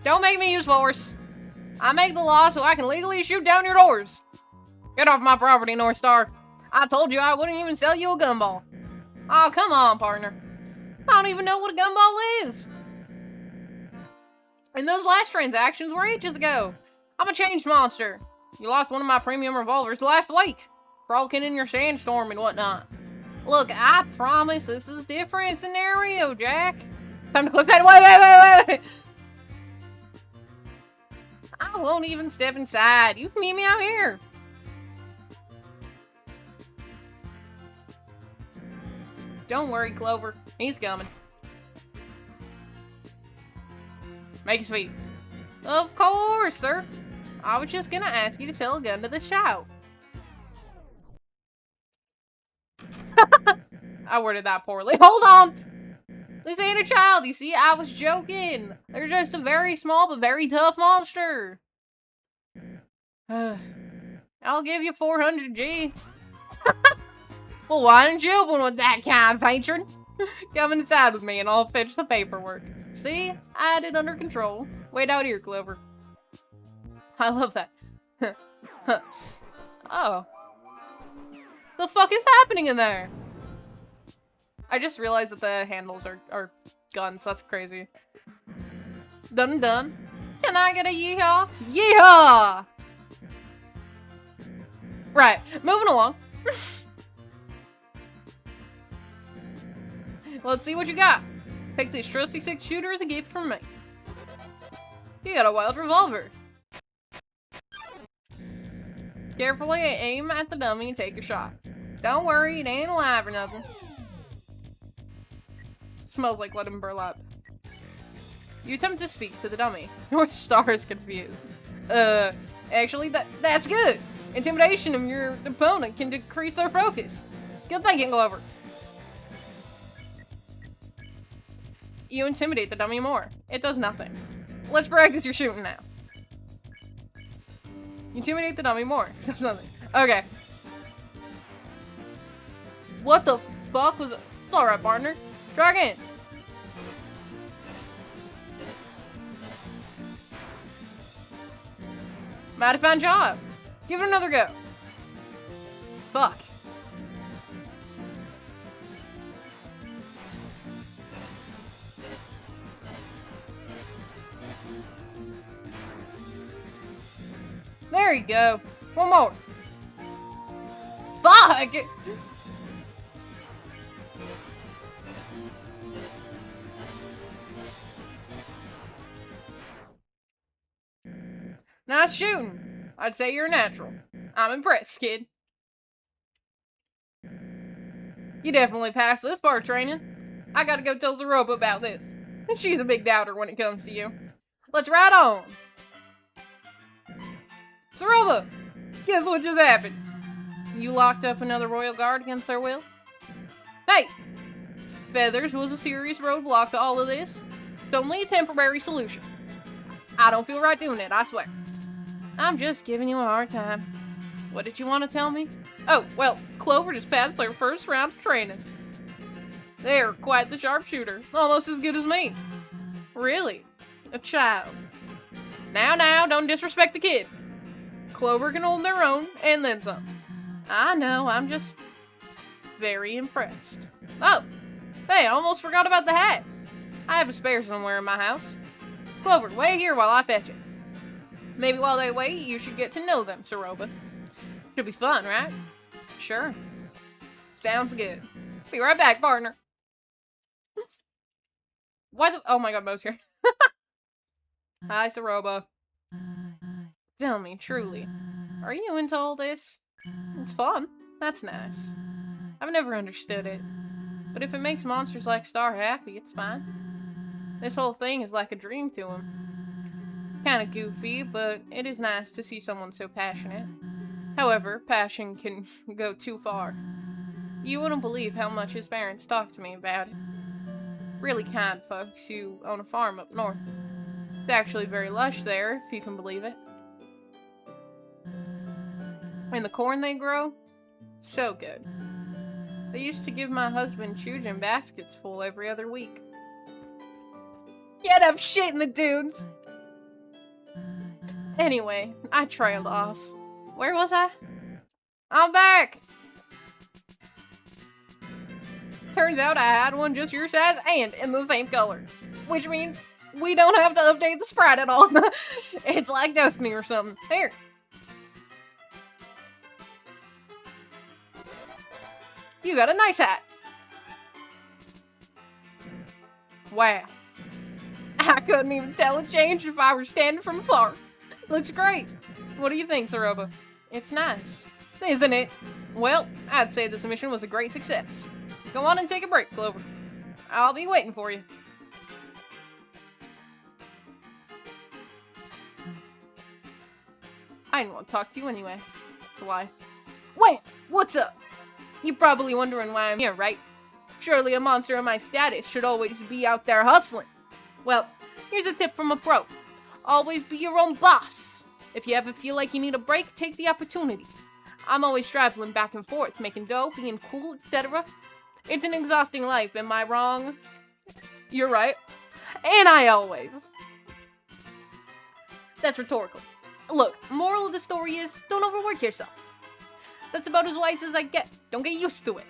Don't make me use force. I make the law so I can legally shoot down your doors. Get off my property, North Star. I told you I wouldn't even sell you a gunball. Oh, come on, partner. I don't even know what a gunball is. And those last transactions were ages ago. I'm a changed monster. You lost one of my premium revolvers last week. Frolicking in your sandstorm and whatnot. Look, I promise this is a different scenario, Jack. Time to close that. Wait. I won't even step inside. You can meet me out here. Don't worry, Clover. He's coming. Make it sweet. Of course, sir. I was just gonna ask you to sell a gun to this child. I worded that poorly. Hold on! This ain't a child, you see? I was joking. They're just a very small but very tough monster. I'll give you 400 G. Well, why didn't you open with that kind, patron? Come inside with me and I'll fetch the paperwork. See? I had it under control. Wait out here, Clover. I love that. Oh. The fuck is happening in there? I just realized that the handles are guns. That's crazy. Done. Can I get a yeehaw? Yeehaw! Right, moving along. Let's see what you got. Take this trusty 6-shooter as a gift from me. You got a wild revolver. Carefully aim at the dummy and take a shot. Don't worry, it ain't alive or nothing. It smells like lead and burlap. You attempt to speak to the dummy. North Star is confused. Actually, that's good. Intimidation of your opponent can decrease their focus. Good thinking, Glover. You intimidate the dummy more. It does nothing. Let's practice your shooting now. You intimidate the dummy more. It does nothing. Okay. What the fuck was it? It's alright, partner. Try again. Mighty fine job. Give it another go. Fuck. There you go. One more. Fuck! Nice shooting. I'd say you're a natural. I'm impressed, kid. You definitely passed this part of training. I gotta go tell Zeroba about this. She's a big doubter when it comes to you. Let's ride on. Zeroba, guess what just happened? You locked up another royal guard against their will? Hey! Feathers was a serious roadblock to all of this. It's only a temporary solution. I don't feel right doing it, I swear. I'm just giving you a hard time. What did you want to tell me? Oh, well, Clover just passed their first round of training. They're quite the sharpshooter, almost as good as me. Really? A child. Now, don't disrespect the kid. Clover can hold their own, and then some. I know, I'm just very impressed. Oh, hey, I almost forgot about the hat. I have a spare somewhere in my house. Clover, wait here while I fetch it. Maybe while they wait, you should get to know them, Zeroba. Should be fun, right? Sure. Sounds good. Be right back, partner. Why the— oh my god, Mo's here. Hi, Zeroba. Tell me, truly, are you into all this? It's fun. That's nice. I've never understood it. But if it makes monsters like Star happy, it's fine. This whole thing is like a dream to him. Kinda goofy, but it is nice to see someone so passionate. However, passion can go too far. You wouldn't believe how much his parents talk to me about it. Really kind folks who own a farm up north. It's actually very lush there, if you can believe it. And the corn they grow? So good. They used to give my husband Chujin baskets full every other week. Can't have shit in the dunes! Anyway, I trailed off. Where was I? I'm back! Turns out I had one just your size and in the same color. Which means we don't have to update the sprite at all. It's like Destiny or something. Here. You got a nice hat. Wow. I couldn't even tell a change if I were standing from afar. Looks great. What do you think, Zeroba? It's nice, isn't it? Well, I'd say this mission was a great success. Go on and take a break, Clover. I'll be waiting for you. I didn't want to talk to you anyway. Why? Wait, what's up? You're probably wondering why I'm here, right? Surely a monster of my status should always be out there hustling. Well, here's a tip from a pro. Always be your own boss. If you ever feel like you need a break, take the opportunity. I'm always traveling back and forth, making dough, being cool, etc. It's an exhausting life, am I wrong? You're right. And I always. That's rhetorical. Look, moral of the story is, don't overwork yourself. That's about as wise as I get. Don't get used to it.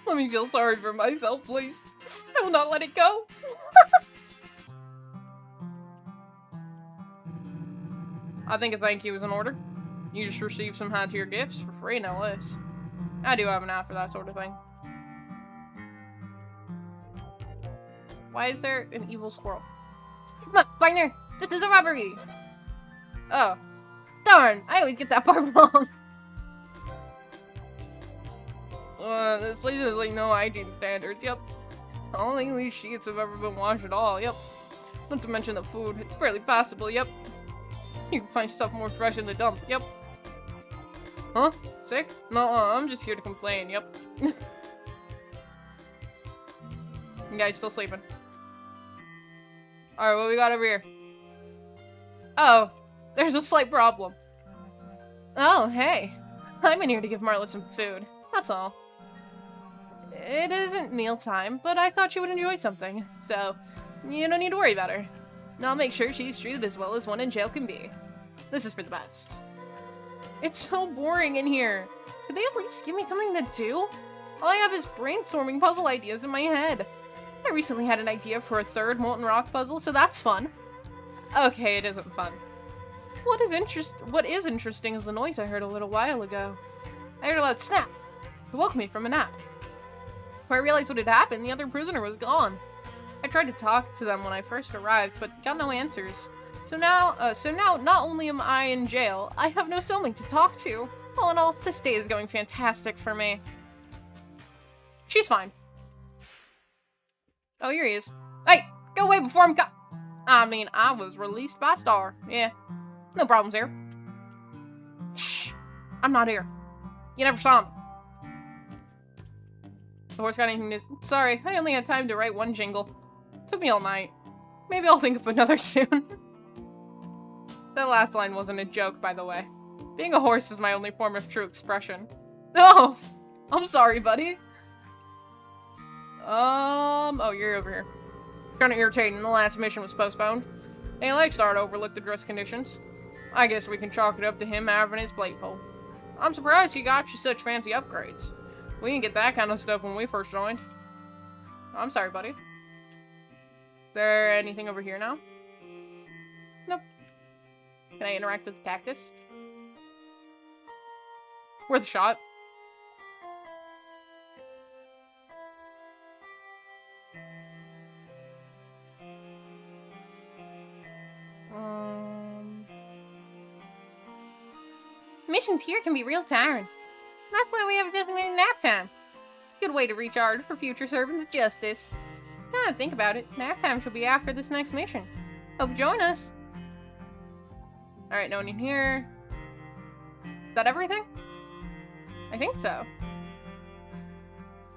Let me feel sorry for myself, please. I will not let it go. I think a thank you is in order. You just received some high-tier gifts for free, no less. I do have an eye for that sort of thing. Why is there an evil squirrel? Look, partner! This is a robbery! Oh. Darn! I always get that part wrong. This place has like no hygiene standards, yep. I don't think these sheets have ever been washed at all, yep. Not to mention the food, it's barely passable, yep. You can find stuff more fresh in the dump, yep. Huh? Sick? No, I'm just here to complain, yep. You guys still sleeping? Alright, what we got over here? Oh, there's a slight problem. Oh, hey. I'm in here to give Marla some food. That's all. It isn't mealtime, but I thought she would enjoy something. So, you don't need to worry about her. I'll make sure she's treated as well as one in jail can be. This is for the best. It's so boring in here. Could they at least give me something to do? All I have is brainstorming puzzle ideas in my head. I recently had an idea for a third molten rock puzzle, so that's fun. Okay, it isn't fun. What is interesting is the noise I heard a little while ago. I heard a loud snap. It woke me from a nap. When I realized what had happened, the other prisoner was gone. I tried to talk to them when I first arrived, but got no answers. So now, not only am I in jail, I have no cellmate to talk to. All in all, this day is going fantastic for me. She's fine. Oh, here he is. Hey, go away before I'm I was released by Star. Yeah, no problems here. Shh, I'm not here. You never saw him. The horse got anything to... Sorry, I only had time to write one jingle. Took me all night. Maybe I'll think of another soon. That last line wasn't a joke, by the way. Being a horse is my only form of true expression. Oh, I'm sorry, buddy. Oh, you're over here. Kinda irritating, the last mission was postponed. Ain't like Star to overlook the dress conditions. I guess we can chalk it up to him having his plate full. I'm surprised he got you such fancy upgrades. We didn't get that kind of stuff when we first joined. I'm sorry, buddy. Is there anything over here now? Nope. Can I interact with the cactus? Worth a shot. Missions here can be real tiring. That's why we have a designated nap time. Good way to recharge for future servants of justice. Now that I think about it, nap time should be after this next mission. Hope you join us. Alright, no one in here. Is that everything? I think so.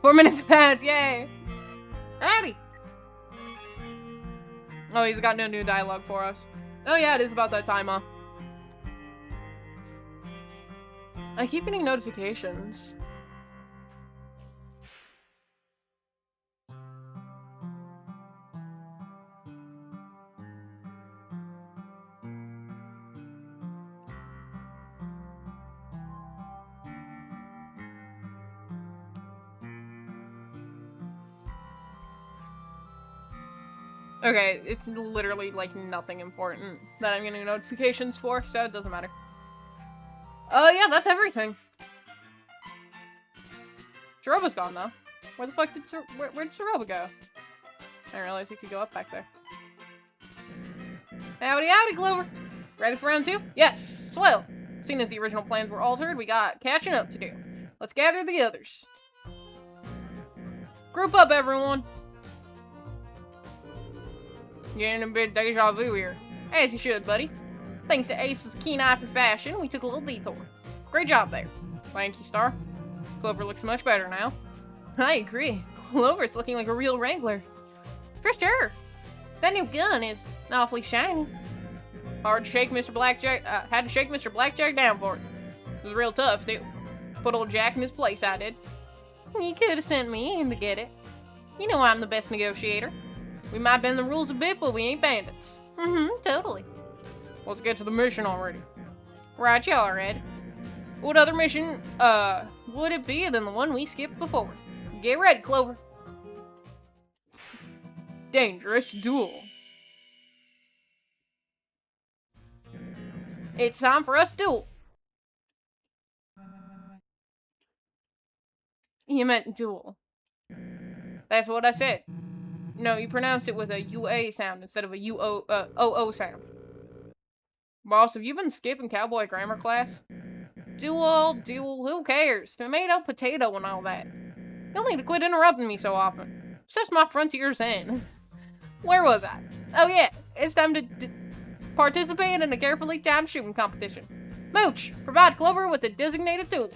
4 minutes ahead, yay! Howdy! Oh, he's got no new dialogue for us. Oh yeah, it is about that time, huh? I keep getting notifications. Okay, it's literally like nothing important that I'm getting notifications for, so it doesn't matter. Oh yeah, that's everything. Saroba's gone though. Where the fuck did where'd Saroba go? I didn't realize he could go up back there. Howdy howdy, Clover! Ready for round 2? Yes! Swell! Seeing as the original plans were altered, we got catching up to do. Let's gather the others. Group up, everyone! Getting a bit deja vu here. As you should, buddy. Thanks to Ace's keen eye for fashion, we took a little detour. Great job there. Thank you, Star. Clover looks much better now. I agree. Clover's looking like a real wrangler. For sure. That new gun is awfully shiny. Had to shake Mr. Blackjack down for it. It was real tough, too. Put old Jack in his place, I did. You could have sent me in to get it. You know I'm the best negotiator. We might bend the rules a bit, but we ain't bandits. Totally. Let's get to the mission already. Right, y'all, Red. What other mission, would it be than the one we skipped before? Get ready, Clover. Dangerous duel. It's time for us to duel. You meant duel. That's what I said. No, you pronounced it with a UA sound instead of a OO sound. Boss, have you been skipping Cowboy grammar class? Duel, who cares? Tomato, potato, and all that. You'll need to quit interrupting me so often. Such my frontier's end. Where was I? Oh yeah, it's time to participate in a carefully timed shooting competition. Mooch, provide Clover with a designated tool.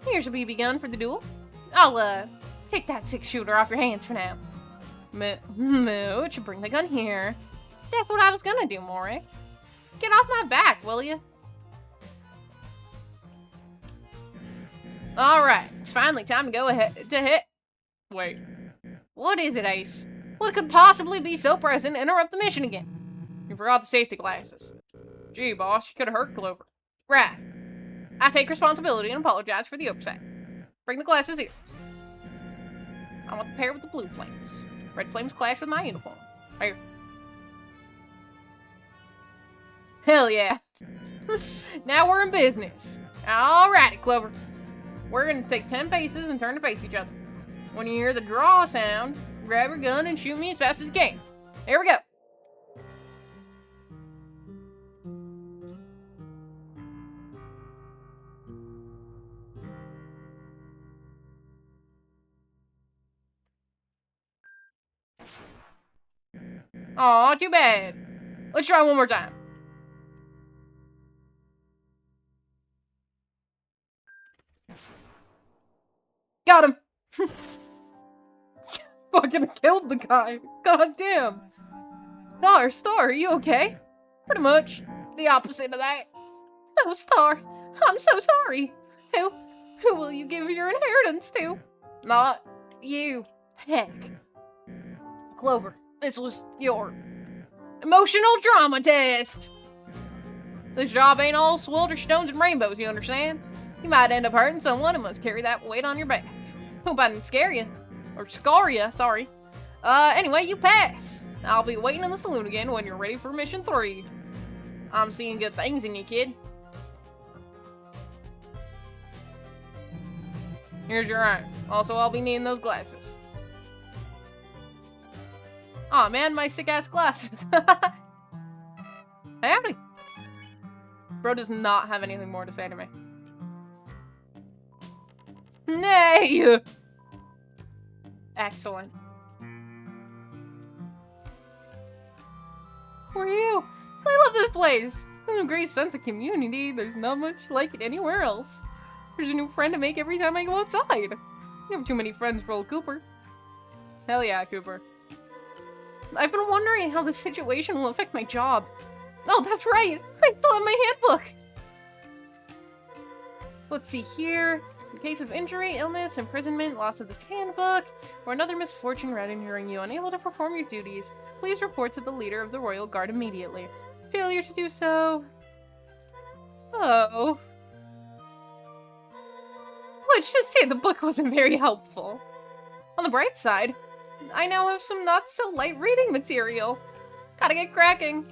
Here should be begun for the duel. I'll, take that 6-shooter off your hands for now. Mooch, bring the gun here. That's what I was gonna do, Maury. Get off my back, will you? Alright, it's finally time to go ahead to hit. Wait. What is it, Ace? What could possibly be so present to interrupt the mission again? You forgot the safety glasses. Gee, boss, you could have hurt Clover. Right. I take responsibility and apologize for the oversight. Bring the glasses here. I want the pair with the blue flames. Red flames clash with my uniform. Here. Hell yeah. Now we're in business. Alrighty, Clover. We're gonna take 10 paces and turn to face each other. When you hear the draw sound, grab your gun and shoot me as fast as you can. Here we go. Aw, too bad. Let's try one more time. Got him. Fucking killed the guy. God damn. Star, are you okay? Pretty much the opposite of that. Oh, Star, I'm so sorry. Who will you give your inheritance to? Not you. Heck. Clover, this was your emotional drama test. This job ain't all swelter stones and rainbows, you understand? You might end up hurting someone and must carry that weight on your back. Hope I didn't scare you. Or scar you, sorry. Anyway, you pass. I'll be waiting in the saloon again when you're ready for mission 3. I'm seeing good things in you, kid. Here's your iron. Also, I'll be needing those glasses. Aw, man, my sick-ass glasses. Howdy. Bro does not have anything more to say to me. Nay! Excellent. Who are you? I love this place. There's a great sense of community. There's not much like it anywhere else. There's a new friend to make every time I go outside. You have too many friends for old Cooper. Hell yeah, Cooper. I've been wondering how this situation will affect my job. Oh, that's right. I still have my handbook. Let's see here. In case of injury, illness, imprisonment, loss of this handbook, or another misfortune rendering you unable to perform your duties, please report to the leader of the Royal Guard immediately. Failure to do so... Oh. Let's just say the book wasn't very helpful. On the bright side, I now have some not-so-light reading material. Gotta get cracking.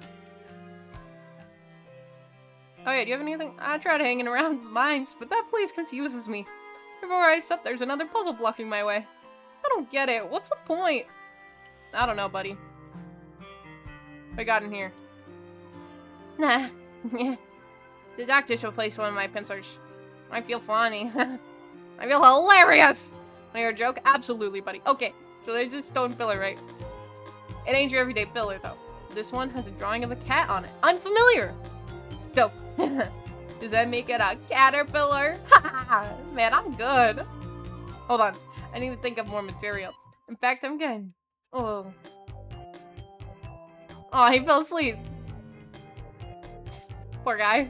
Oh yeah, do you have anything? I tried hanging around with mines, but that place confuses me. Before I step, there's another puzzle blocking my way. I don't get it. What's the point? I don't know, buddy. What I got in here? Nah. The doctor should place one of my pincers. I feel funny. I feel hilarious! Want to hear a joke? Absolutely, buddy. Okay, so there's this stone pillar, right? It ain't your everyday pillar, though. This one has a drawing of a cat on it. I'm familiar! Go. Does that make it a caterpillar? Man, I'm good. Hold on. I need to think of more material. In fact, I'm good. Oh. Oh, he fell asleep. Poor guy.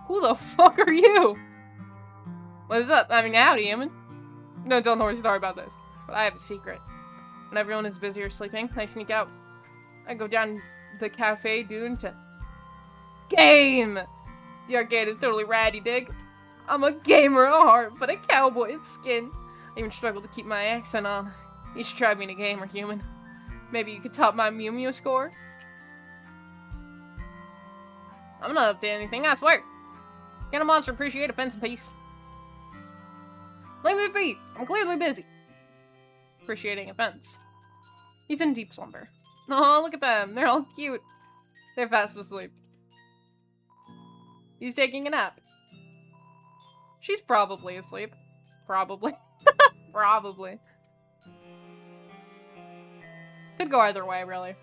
Who the fuck are you? What is up? I mean, howdy, Eamon. No, don't worry about this. But I have a secret. When everyone is busy or sleeping, I sneak out. I go down the cafe, dude, to game! The arcade is totally rad, you dig? I'm a gamer at heart, but a cowboy at skin. I even struggle to keep my accent on. You should try being a gamer, human. Maybe you could top my Mew Mew score? I'm not up to anything, I swear. Can a monster appreciate a fence and peace? Leave me be. I'm clearly busy. Appreciating a fence. He's in deep slumber. Oh, look at them. They're all cute. They're fast asleep. He's taking a nap. She's probably asleep. Probably. Probably. Could go either way, really.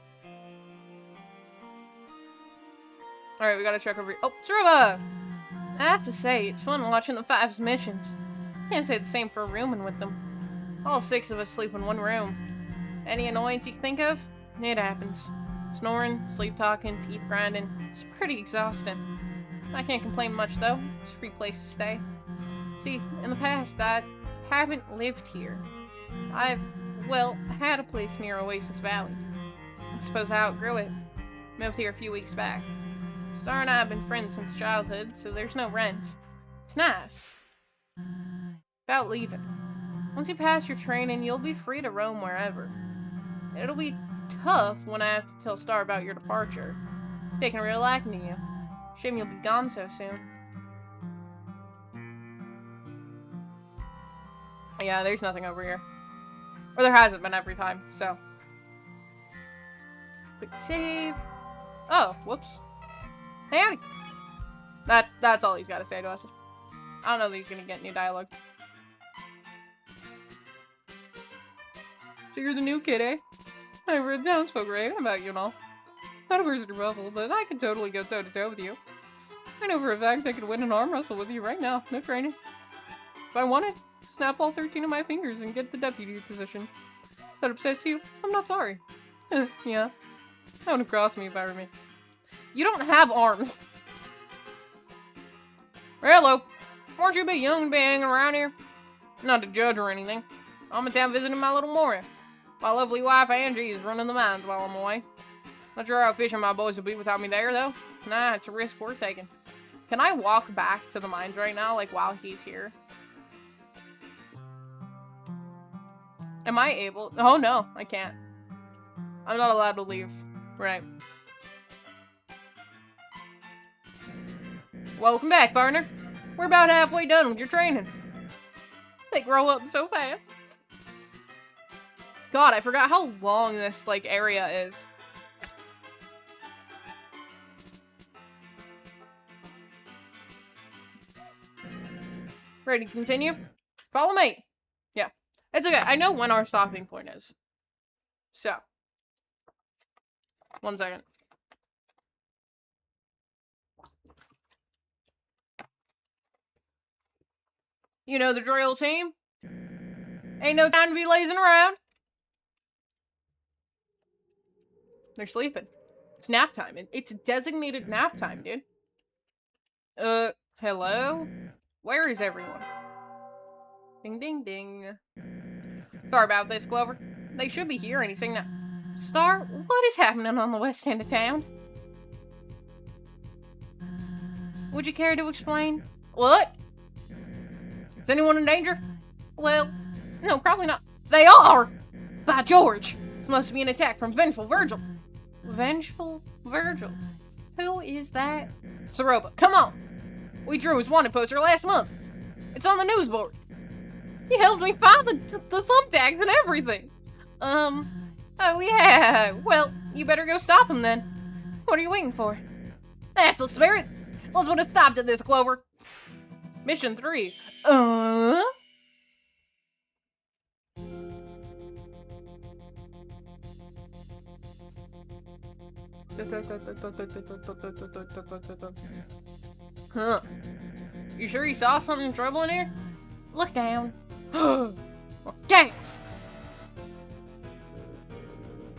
Alright, we gotta check over here. Oh, Saruba! I have to say, it's fun watching the Five's missions. Can't say the same for rooming with them. All 6 of us sleep in one room. Any annoyance you can think of? It happens. Snoring, sleep talking, teeth grinding. It's pretty exhausting. I can't complain much, though. It's a free place to stay. See, in the past, I haven't lived here. I've, well, had a place near Oasis Valley. I suppose I outgrew it. Moved here a few weeks back. Star and I have been friends since childhood, so there's no rent. It's nice. About leaving. Once you pass your training, you'll be free to roam wherever. It'll be tough when I have to tell Star about your departure. It's taking a real liking to you. Shame you'll be gone so soon. Yeah, there's nothing over here. Or there hasn't been every time, so. Quick save. Oh, whoops. Hey, howdy. That's all he's got to say to us. I don't know that he's gonna get any dialogue. So you're the new kid, eh? I've heard townsfolk raving about you and all. Not a burst of ruffle, but I could totally go toe-to-toe with you. I know for a fact I could win an arm wrestle with you right now. No training. If I wanted, snap all 13 of my fingers and get the deputy position. If that upsets you, I'm not sorry. Yeah. That wouldn't cross me if I were me. You don't have arms. Hello. Weren't you a bit young to be hanging around here? Not to judge or anything. I'm in town visiting my little Moria. My lovely wife Angie is running the mines while I'm away. Not sure how efficient my boys will be without me there, though. Nah, it's a risk worth taking. Can I walk back to the mines right now, like, while he's here? Am I able? Oh, no, I can't. I'm not allowed to leave. Right. Welcome back, partner. We're about halfway done with your training. They grow up so fast. God, I forgot how long this, like, area is. Ready to continue? Follow me. Yeah. It's okay. I know when our stopping point is. So. 1 second. You know the drill, team. Ain't no time to be lazing around. They're sleeping. It's nap time. It's designated nap time, dude. Hello? Where is everyone? Ding, ding, ding. Sorry about this, Clover. They should be here anything now. Star, what is happening on the west end of town? Would you care to explain? What? Is anyone in danger? Well, no, probably not. They are! By George! This must be an attack from Vengeful Virgil. Vengeful Virgil? Who is that? Saroba, come on! We drew his wanted poster last month. It's on the news board. He helped me find the thumbtacks and everything. Oh yeah. Well, you better go stop him then. What are you waiting for? That's the spirit. Let's put a stop to this, Clover. Mission 3. Huh. You sure you saw something trouble in here? Look down. Gas!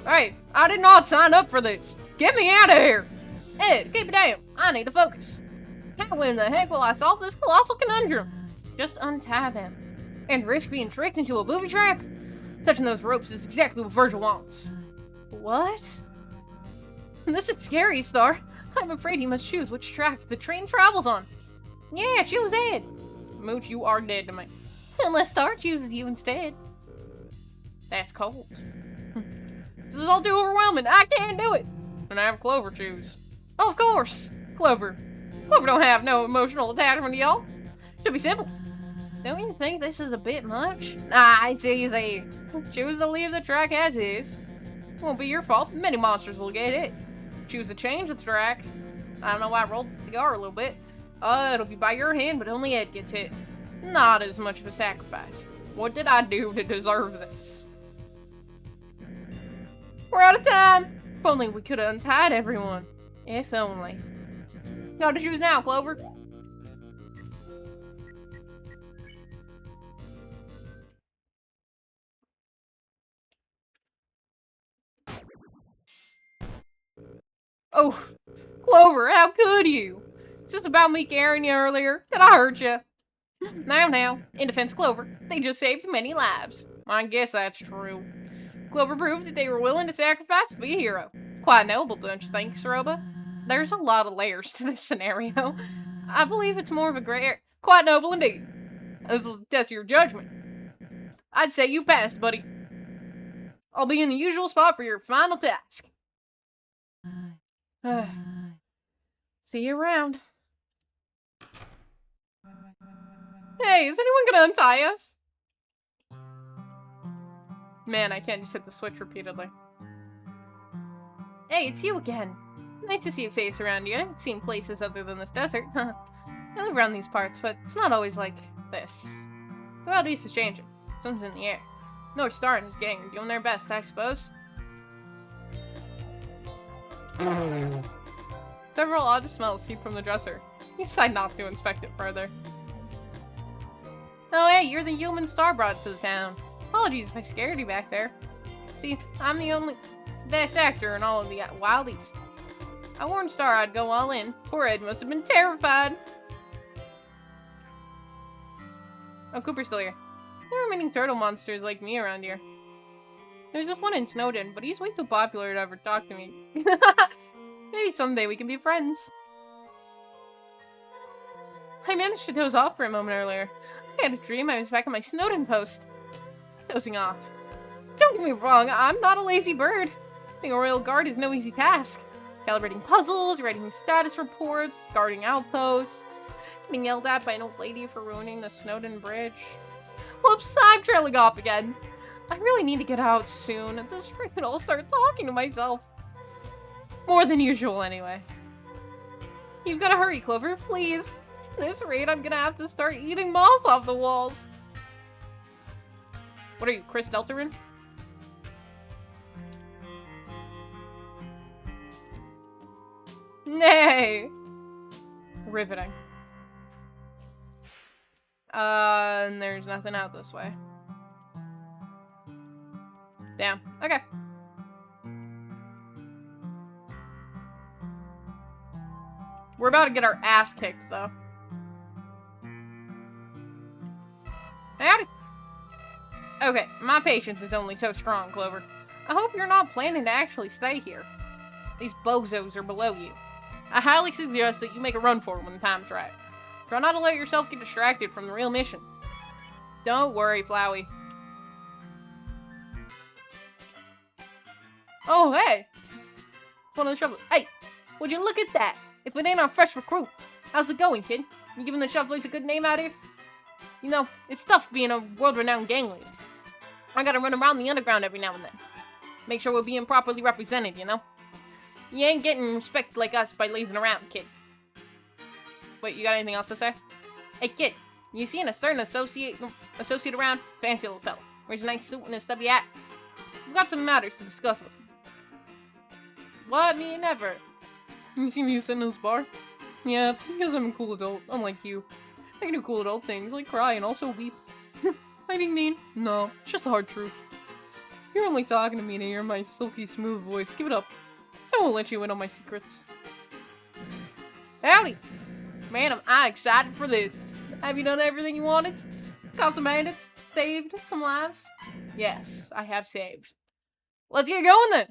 Hey, I did not sign up for this. Get me out of here! Ed, keep it down. I need to focus. How in the heck will I solve this colossal conundrum? Just untie them. And risk being tricked into a booby trap? Touching those ropes is exactly what Virgil wants. What? This is scary, Star. I'm afraid he must choose which track the train travels on. Yeah, choose Ed. Mooch, you are dead to me. Unless Star chooses you instead. That's cold. This is all too overwhelming. I can't do it. And I have Clover choose. Oh, of course. Clover don't have no emotional attachment to y'all. Should be simple. Don't you think this is a bit much? Nah, it's easy. Choose to leave the track as is. Won't be your fault. Many monsters will get it. Choose to change the track. I don't know why I rolled the R a little bit. It'll be by your hand, but only Ed gets hit. Not as much of a sacrifice. What did I do to deserve this? We're out of time! If only we could have untied everyone. If only. Gotta choose now, Clover. Oh, Clover, how could you? It's just about me carrying you earlier. Did I hurt you? Now, in defense Clover, they just saved many lives. I guess that's true. Clover proved that they were willing to sacrifice to be a hero. Quite noble, don't you think, Saroba? There's a lot of layers to this scenario. I believe it's more of a gray area. Quite noble indeed. This will test your judgment. I'd say you passed, buddy. I'll be in the usual spot for your final task. See you around. Hey, is anyone gonna untie us? Man, I can't just hit the switch repeatedly. Hey, it's you again. Nice to see a face around here. I haven't seen places other than this desert. I live around these parts, but it's not always like this. The Wild East is changing. Something's in the air. North Star and his gang are doing their best, I suppose. Several odd smells seep from the dresser. You decide not to inspect it further. Oh hey, you're the human Star brought to the town. Apologies if I scared you back there. See, I'm the only best actor in all of the Wild East. I warned Star I'd go all in. Poor Ed must have been terrified. Oh, Cooper's still here. There are many turtle monsters like me around here. There's just one in Snowden, but he's way too popular to ever talk to me. Maybe someday we can be friends. I managed to doze off for a moment earlier. I had a dream I was back on my Snowden post. Dozing off. Don't get me wrong, I'm not a lazy bird. Being a royal guard is no easy task. Calibrating puzzles, writing status reports, guarding outposts, getting yelled at by an old lady for ruining the Snowden Bridge. Whoops, I'm trailing off again. I really need to get out soon. At this rate, I'll start talking to myself. More than usual, anyway. You've got to hurry, Clover, please. At this rate, I'm gonna have to start eating moss off the walls. What are you, Chris Delterin? Nay! Riveting. And there's nothing out this way. Damn. Okay. We're about to get our ass kicked, though. Howdy. Okay, my patience is only so strong, Clover. I hope you're not planning to actually stay here. These bozos are below you. I highly suggest that you make a run for it when the time's right. Try not to let yourself get distracted from the real mission. Don't worry, Flowey. Oh, hey! One of the shufflers. Hey! Would you look at that? If it ain't our fresh recruit. How's it going, kid? You giving the shufflers a good name out here? You know, it's tough being a world-renowned gang leader. I gotta run around the underground every now and then. Make sure we're being properly represented, you know? You ain't getting respect like us by lazing around, kid. Wait, you got anything else to say? Hey, kid, you seeing a certain associate around? Fancy little fella. Wears a nice suit and a stubby hat. We've got some matters to discuss with him. What? Me never. You see me sitting in this bar? Yeah, it's because I'm a cool adult, unlike you. I can do cool adult things, like cry and also weep. Am I being mean? No, it's just the hard truth. You're only talking to me to hear my silky smooth voice. Give it up. I won't let you in on my secrets. Howdy! Man, am I excited for this. Have you done everything you wanted? Caught some bandits? Saved some lives? Yes, I have saved. Let's get going then!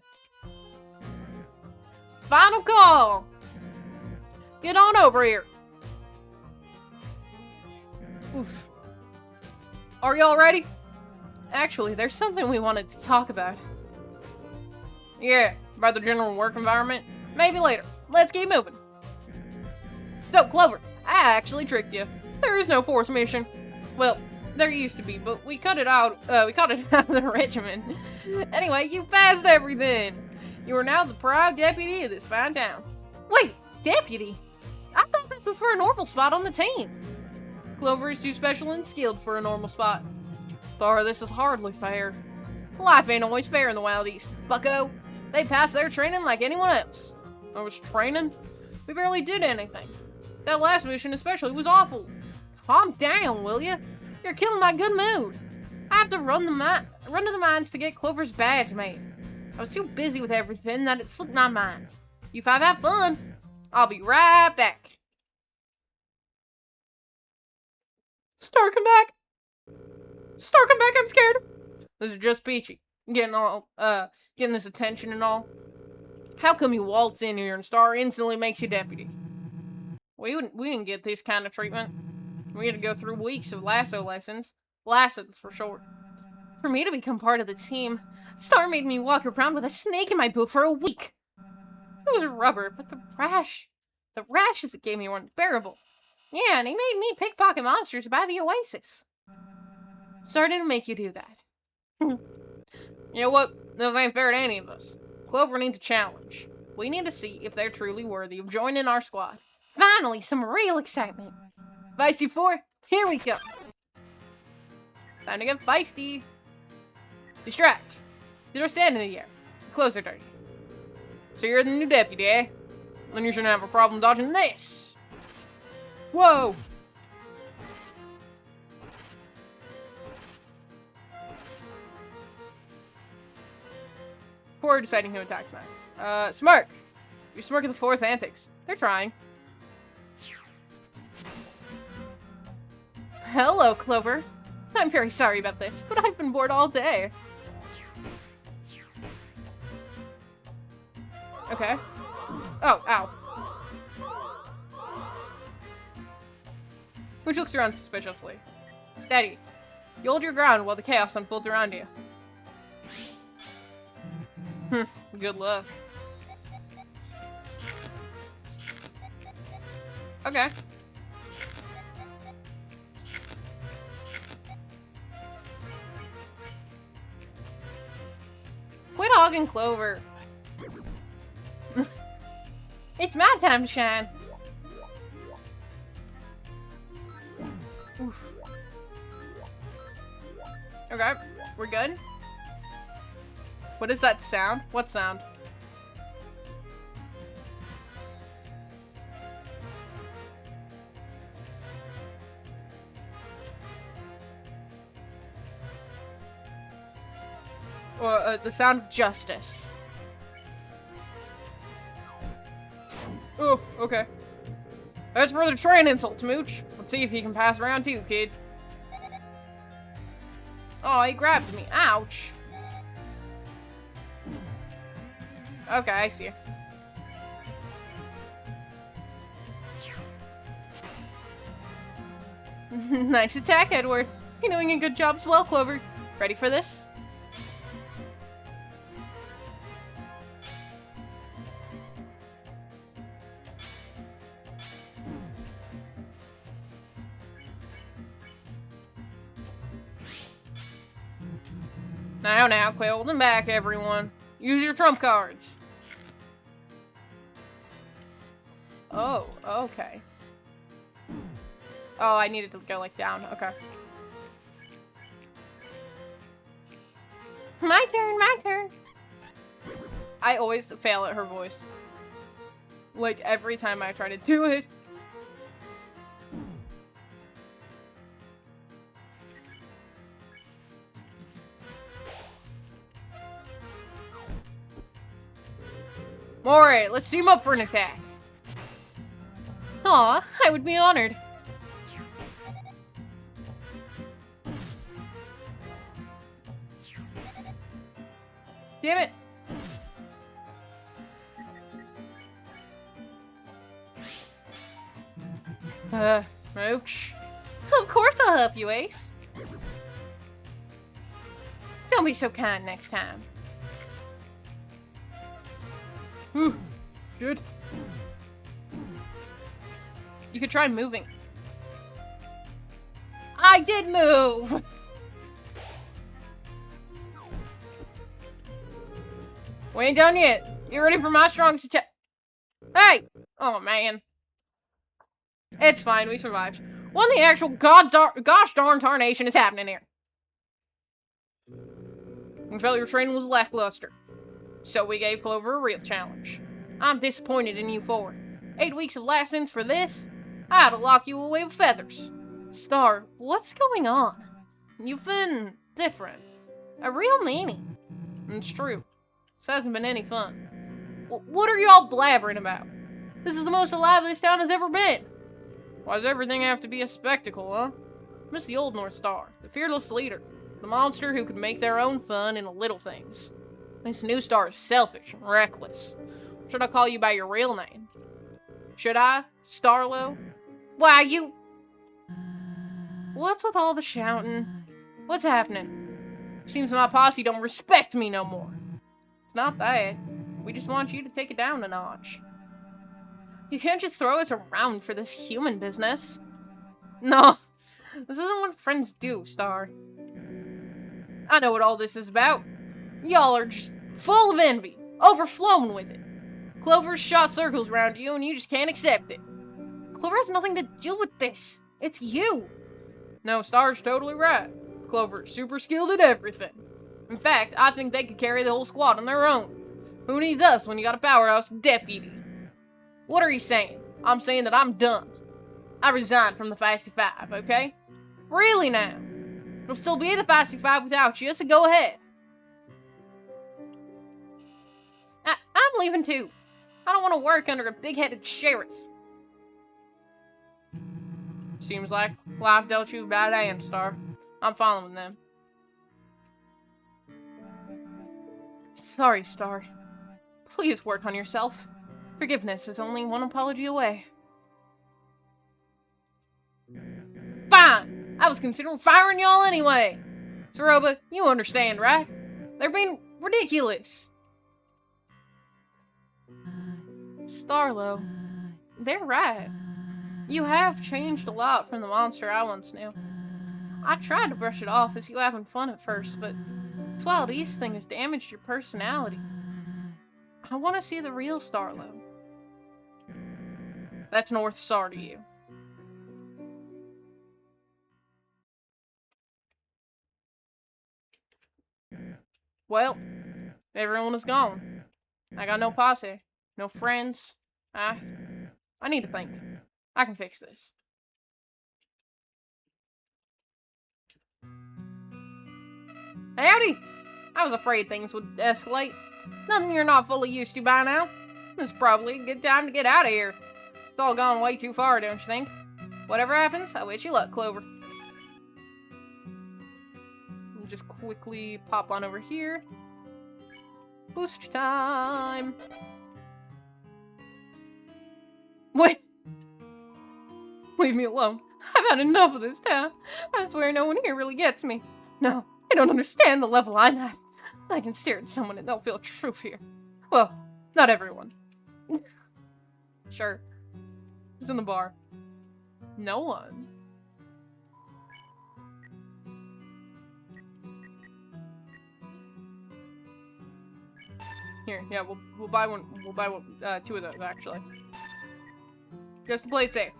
Final call! Get on over here! Oof. Are y'all ready? Actually, there's something we wanted to talk about. Yeah, about the general work environment? Maybe later. Let's keep moving. So, Clover, I actually tricked you. There is no force mission. Well, there used to be, but we cut it out. We cut it out of the regiment. Anyway, you passed everything. You are now the proud deputy of this fine town. Wait, deputy? I thought this was for a normal spot on the team. Clover is too special and skilled for a normal spot. Star, this is hardly fair. Life ain't always fair in the Wild East, bucko. They pass their training like anyone else. I was training? We barely did anything. That last mission especially was awful. Calm down, will ya? You're killing my good mood. I have to run to the mines to get Clover's badge made. I was too busy with everything that it slipped my mind. You five have fun. I'll be right back. Star, come back. Star, come back, I'm scared. This is just Peachy. Getting this attention and all. How come you waltz in here and Star instantly makes you deputy? We didn't get this kind of treatment. We had to go through weeks of lasso lessons. Lessons, for short. For me to become part of the team, Star made me walk around with a snake in my boot for a week. It was rubber, but the rashes it gave me were unbearable. Yeah, and he made me pickpocket monsters by the oasis. Star didn't make you do that. You know what? This ain't fair to any of us. Clover needs a challenge. We need to see if they're truly worthy of joining our squad. Finally, some real excitement. Feisty 4, here we go. Time to get feisty. Distract. Throw sand in the air. Clothes are dirty. So you're the new deputy, eh? Then you shouldn't have a problem dodging this. Whoa! Before deciding who attacks next. Smirk! You smirk at the fourth antics. They're trying. Hello, Clover. I'm very sorry about this, but I've been bored all day. Okay. Oh, ow. Which looks around suspiciously. Steady. You hold your ground while the chaos unfolds around you. Good luck. Okay. Quit hogging Clover. It's my time to shine. Oof. Okay, we're good. What is that sound? What sound? The sound of justice. Oh, okay. That's for the train insult, Mooch. Let's see if you can pass round two, kid. Oh, he grabbed me. Ouch. Okay, I see. Nice attack, Edward. You're doing a good job as well, Clover. Ready for this? Now, quit holding back, everyone. Use your trump cards. Oh, okay. Oh, I needed to go, like, down. Okay. My turn, my turn. I always fail at her voice. Like, every time I try to do it. Alright, let's team up for an attack. Aw, I would be honored. Damn it. Mooch. Of course I'll help you, Ace. Don't be so kind next time. Ooh, good. You could try moving. I did move! We ain't done yet. You ready for my strongest attack? Hey! Oh, man. It's fine, we survived. What in the actual gosh darn tarnation is happening here? We felt your training was lackluster. So we gave Clover a real challenge. I'm disappointed in you for it. 8 weeks of lessons for this? I ought to lock you away with feathers. Star, what's going on? You've been different. A real meanie. It's true. This hasn't been any fun. What are y'all blabbering about? This is the most alive this town has ever been. Why does everything have to be a spectacle, huh? Miss the old North Star, the fearless leader, the monster who could make their own fun in the little things. This new star is selfish and reckless. Should I call you by your real name? Should I? Starlo? Why, you... What's with all the shouting? What's happening? Seems my posse don't respect me no more. It's not that. We just want you to take it down a notch. You can't just throw us around for this human business. No, this isn't what friends do, Star. I know what all this is about. Y'all are just full of envy, overflowing with it. Clover's shot circles around you and you just can't accept it. Clover has nothing to do with this. It's you. No, Star's totally right. Clover's super skilled at everything. In fact, I think they could carry the whole squad on their own. Who needs us when you got a powerhouse deputy? What are you saying? I'm saying that I'm done. I resigned from the Fasty Five, okay? Really now. It'll still be the Fasty Five without you, so go ahead. I'm leaving too. I don't want to work under a big-headed sheriff. Seems like life dealt you a bad hand, Star. I'm following them. Sorry, Star. Please work on yourself. Forgiveness is only one apology away. Fine! I was considering firing y'all anyway! Saroba, you understand, right? They're being ridiculous! Starlo, they're right. You have changed a lot from the monster I once knew. I tried to brush it off as you having fun at first, but this wild east thing has damaged your personality. I want to see the real Starlo. That's North Star to you. Well, everyone is gone. I got no posse, no friends. I need to think. I can fix this. Howdy! I was afraid things would escalate. Nothing you're not fully used to by now. This is probably a good time to get out of here. It's all gone way too far, don't you think? Whatever happens, I wish you luck, Clover. Just quickly pop on over here. Boost time! Wait! Leave me alone. I've had enough of this town. I swear no one here really gets me. No, they don't understand the level I'm at. I can stare at someone and they'll feel true fear. Well, not everyone. Sure. Who's in the bar? No one. Here, yeah, we'll buy one. We'll buy one, two of those actually, just to play it safe.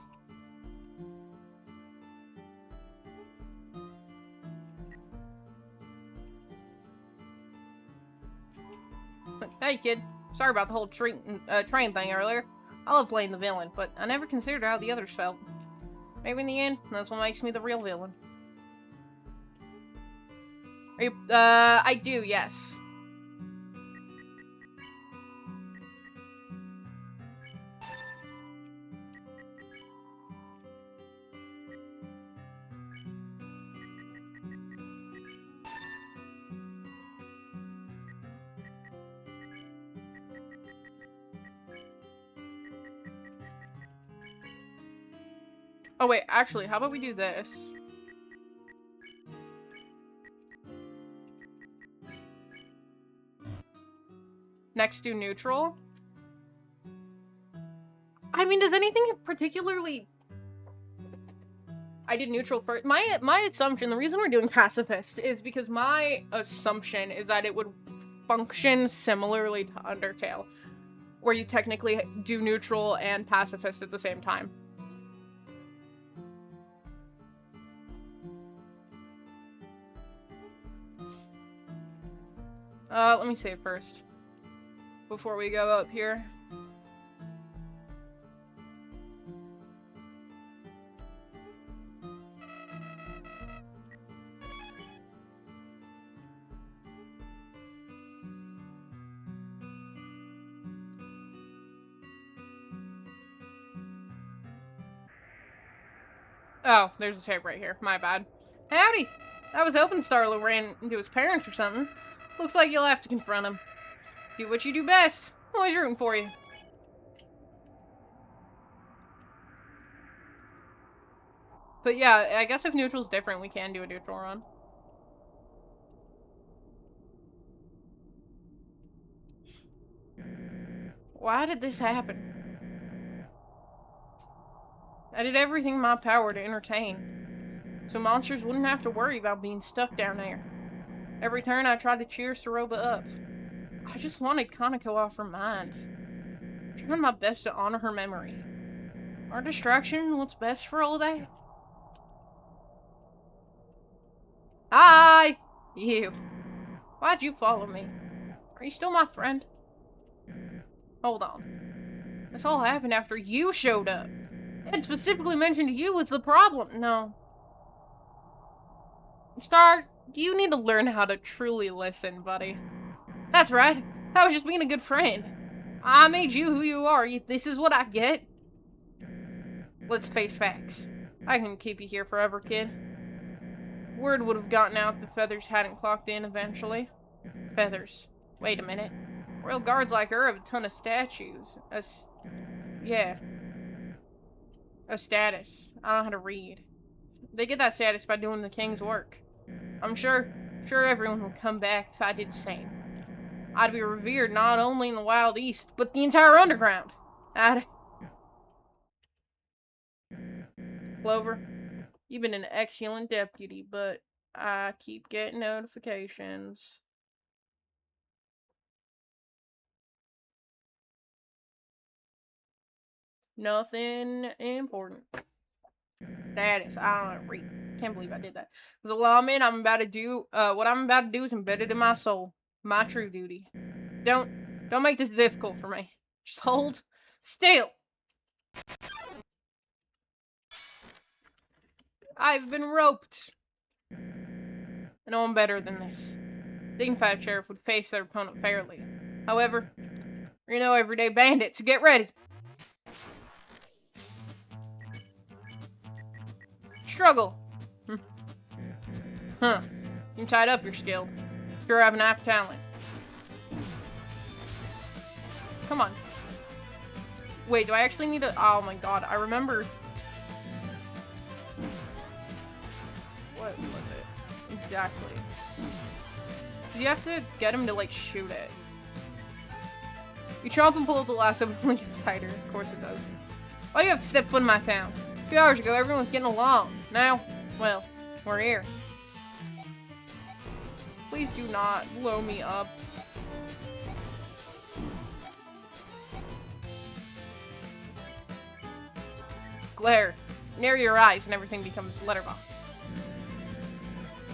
Hey, kid. Sorry about the whole train thing earlier. I love playing the villain, but I never considered how the others felt. Maybe in the end, that's what makes me the real villain. Are you, I do, yes. Oh wait, actually, how about we do this? Next do neutral. I mean, does anything particularly... I did neutral first. My assumption, the reason we're doing pacifist is because my assumption is that it would function similarly to Undertale, where you technically do neutral and pacifist at the same time. Let me save first. Before we go up here. Oh, there's a save right here. My bad. Howdy! That was hoping Starlo ran into his parents or something. Looks like you'll have to confront him. Do what you do best. Always rooting for you. But yeah, I guess if neutral's different, we can do a neutral run. Why did this happen? I did everything in my power to entertain, so monsters wouldn't have to worry about being stuck down there. Every turn I tried to cheer Soroba up. I just wanted Kaneko off her mind. Trying my best to honor her memory. Our distraction, what's best for all that? Hi! You. Why'd you follow me? Are you still my friend? Hold on. This all happened after you showed up. Ed specifically mentioned you was the problem. No. Star, you need to learn how to truly listen, buddy. That's right. I was just being a good friend. I made you who you are. This is what I get. Let's face facts. I can keep you here forever, kid. Word would have gotten out if the feathers hadn't clocked in eventually. Feathers. Wait a minute. Royal guards like her have a ton of statues. Yeah. A status. I don't know how to read. They get that status by doing the king's work. I'm sure everyone would come back if I did the same. I'd be revered not only in the Wild East, but the entire underground. Clover, you've been an excellent deputy, but I keep getting notifications. Nothing important. Status. I don't know. Read. Can't believe I did that. As a lawman, I'm about to do. What I'm about to do is embedded in my soul. My true duty. Don't make this difficult for me. Just hold still. I've been roped. I know I'm better than this. Dignified sheriff would face their opponent fairly. However, you're no everyday bandit, so get ready. Struggle. Huh. You tied up, you're skilled. Sure have an apt talent. Come on. Wait, do I actually need to... Oh my god, I remember... What was it? Exactly. You have to get him to, like, shoot it. You chomp and pull the lasso, but it gets tighter. Of course it does. Why do you have to step foot in my town? A few hours ago, everyone was getting along. Now, well, we're here. Please do not blow me up. Glare. Near your eyes and everything becomes letterboxed.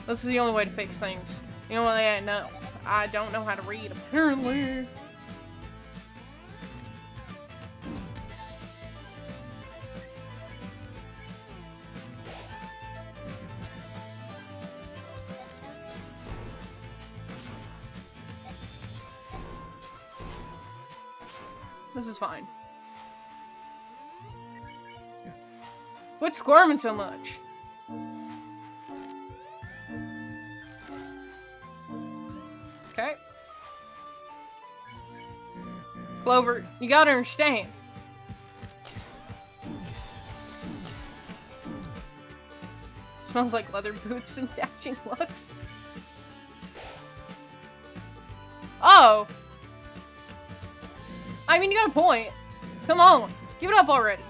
This is the only way to fix things. The only way I know. I don't know how to read, apparently. This is fine. Quit squirming so much. Okay. Clover, you gotta understand. Smells like leather boots and dashing looks. Oh! I mean, you got a point. Come on, give it up already.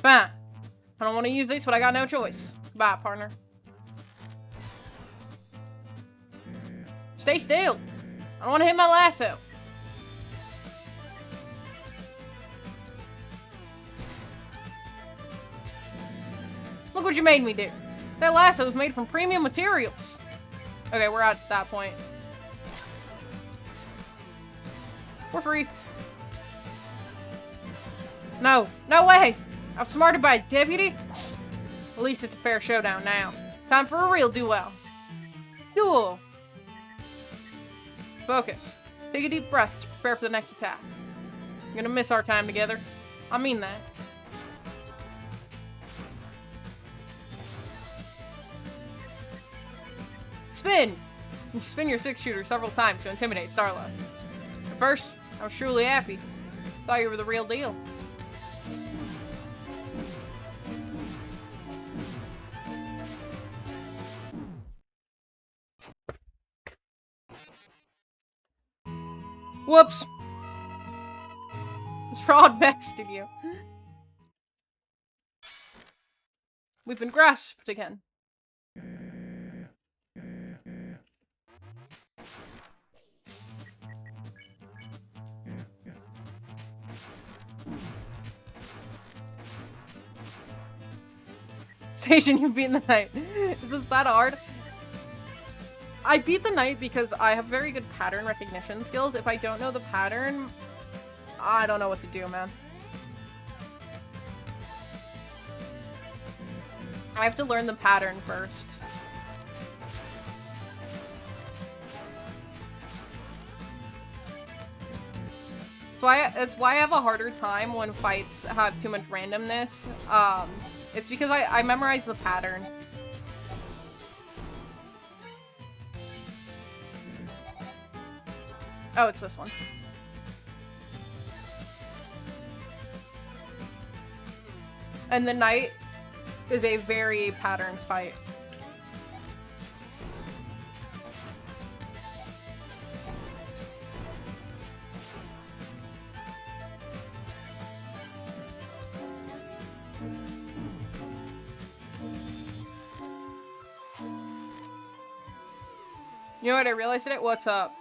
Fine. I don't want to use this, but I got no choice. Bye, partner. Stay still. I don't want to hit my lasso. Look what you made me do. That lasso is made from premium materials. Okay, we're at that point. We're free. No, no way. Outsmarted by a deputy? At least it's a fair showdown now. Time for a real duel. Duel. Focus. Take a deep breath to prepare for the next attack. You're gonna miss our time together. I mean that. Spin! You spin your 6-shooter several times to intimidate Starla. At first, I was truly happy. Thought you were the real deal. Whoops. This fraud bested you. We've been grasped again. Station, you beat the night. Is this that hard? I beat the night because I have very good pattern recognition skills. If I don't know the pattern, I don't know what to do, man. I have to learn the pattern first. It's why I have a harder time when fights have too much randomness. It's because I memorize the pattern. Oh, it's this one. And the knight is a very patterned fight. You know what I realized today? What's up?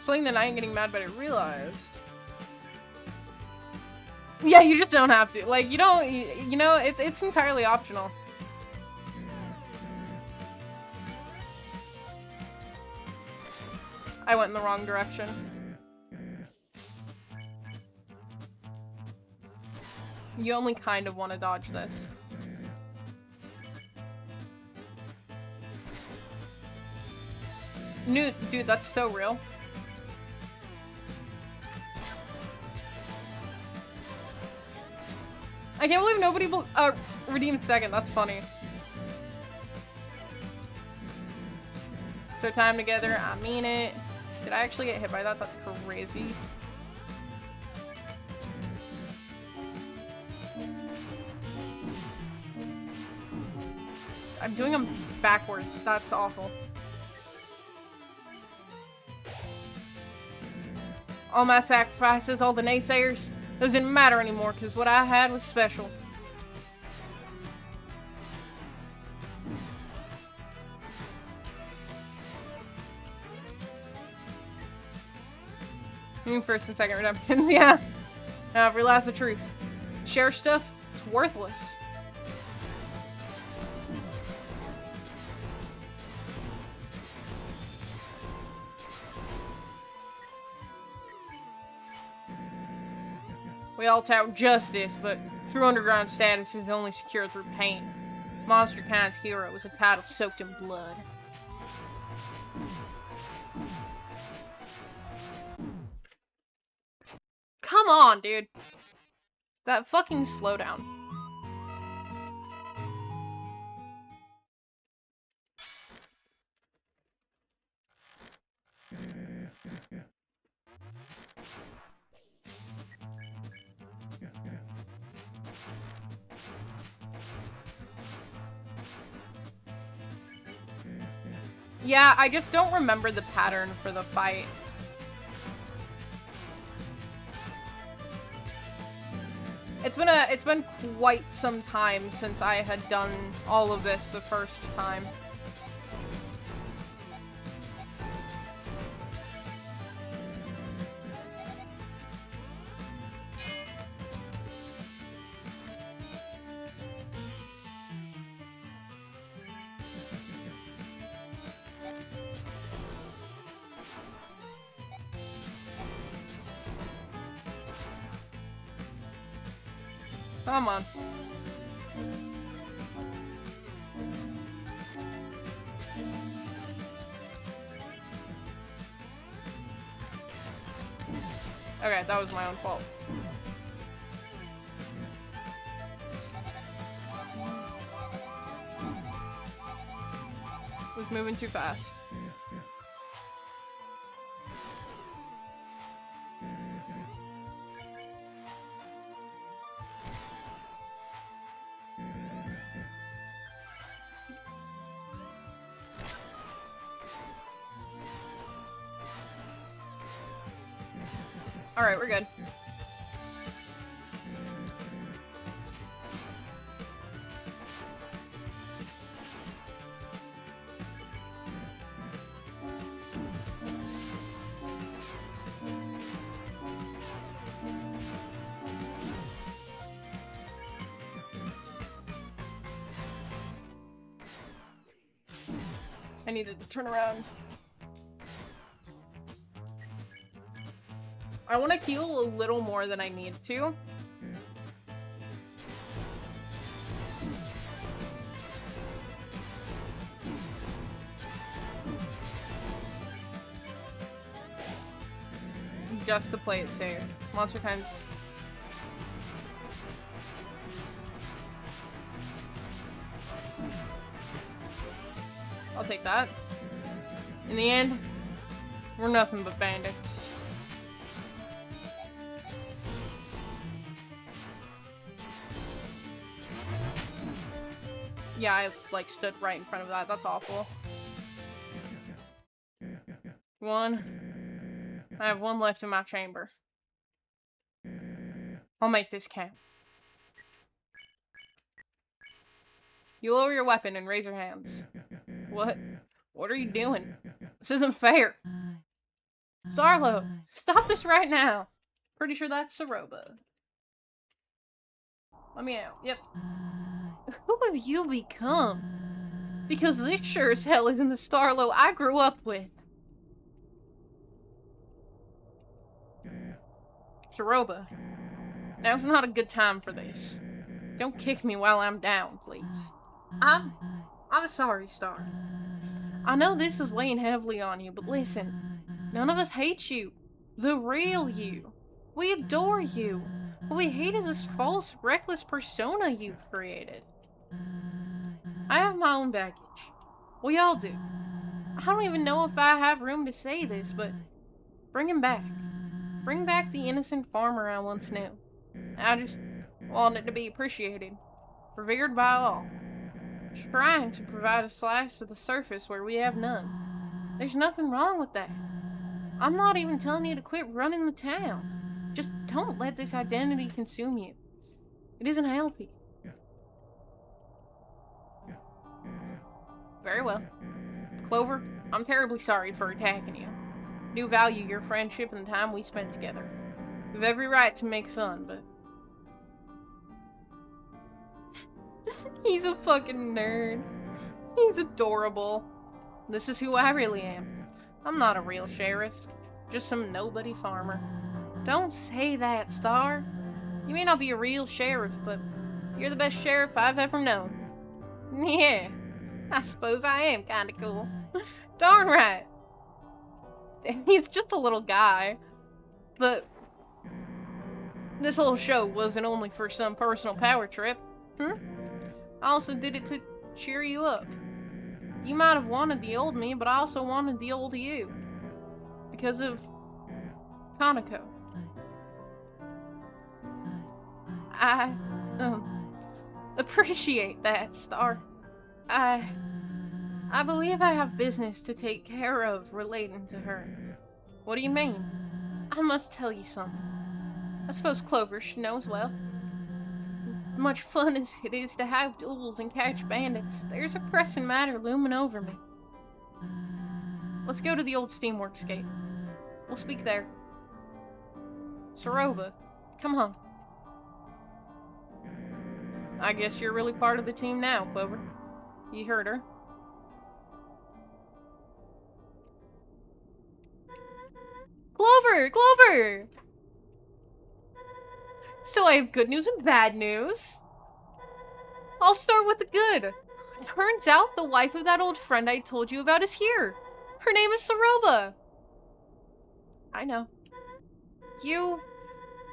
Playing the night and getting mad, but I realized. Yeah, you just don't have to. Like, you don't, you know, it's entirely optional. I went in the wrong direction. You only kind of want to dodge this. Dude, that's so real. I can't believe nobody redeemed second. That's funny. So time together. I mean it. Did I actually get hit by that? That's crazy. I'm doing them backwards. That's awful. All my sacrifices, all the naysayers. Those didn't matter anymore, because what I had was special. First and second redemption, yeah. Now I've realized the truth. Share stuff, it's worthless. We all tout justice, but true underground status is only secured through pain. Monster Kind's hero was a title soaked in blood. Come on, dude. That fucking slowdown. Yeah, I just don't remember the pattern for the fight. It's been quite some time since I had done all of this the first time. Come on. Okay, that was my own fault. was moving too fast. Alright, we're good. I needed to turn around. I want to heal a little more than I need to. Just to play it safe. Monster kinds. I'll take that. In the end, we're nothing but bandits. Yeah, I, like, stood right in front of that. That's awful. One. I have one left in my chamber. I'll make this count. You lower your weapon and raise your hands. What? What are you doing? This isn't fair. Starlo, stop this right now. Pretty sure that's Saroba. Let me out. Yep. Who have you become? Because this sure as hell isn't the Starlo I grew up with. Saroba, now's not a good time for this. Don't kick me while I'm down, please. I'm sorry, Star. I know this is weighing heavily on you, but listen. None of us hate you. The real you. We adore you. What we hate is this false, reckless persona you've created. I have my own baggage. We all do. I don't even know if I have room to say this, but bring him back. Bring back the innocent farmer I once knew. I just want it to be appreciated, revered by all. Trying to provide a slice of the surface where we have none. There's nothing wrong with that. I'm not even telling you to quit running the town. Just don't let this identity consume you. It isn't healthy. Very well. Clover, I'm terribly sorry for attacking you. I do value your friendship and the time we spent together. You have every right to make fun, but... He's a fucking nerd. He's adorable. This is who I really am. I'm not a real sheriff. Just some nobody farmer. Don't say that, Star. You may not be a real sheriff, but you're the best sheriff I've ever known. Yeah, I suppose I am kinda cool. Darn right. He's just a little guy. But this whole show wasn't only for some personal power trip. I also did it to cheer you up. You might have wanted the old me, but I also wanted the old you. Because of Kaneko. I appreciate that, Star. I believe I have business to take care of relating to her. What do you mean? I must tell you something. I suppose Clover should know as well. As much fun as it is to have duels and catch bandits, there's a pressing matter looming over me. Let's go to the old Steamworks gate. We'll speak there. Saroba, come on. I guess you're really part of the team now, Clover. You heard her. Clover! Clover! So I have good news and bad news. I'll start with the good. Turns out the wife of that old friend I told you about is here. Her name is Saroba. I know. You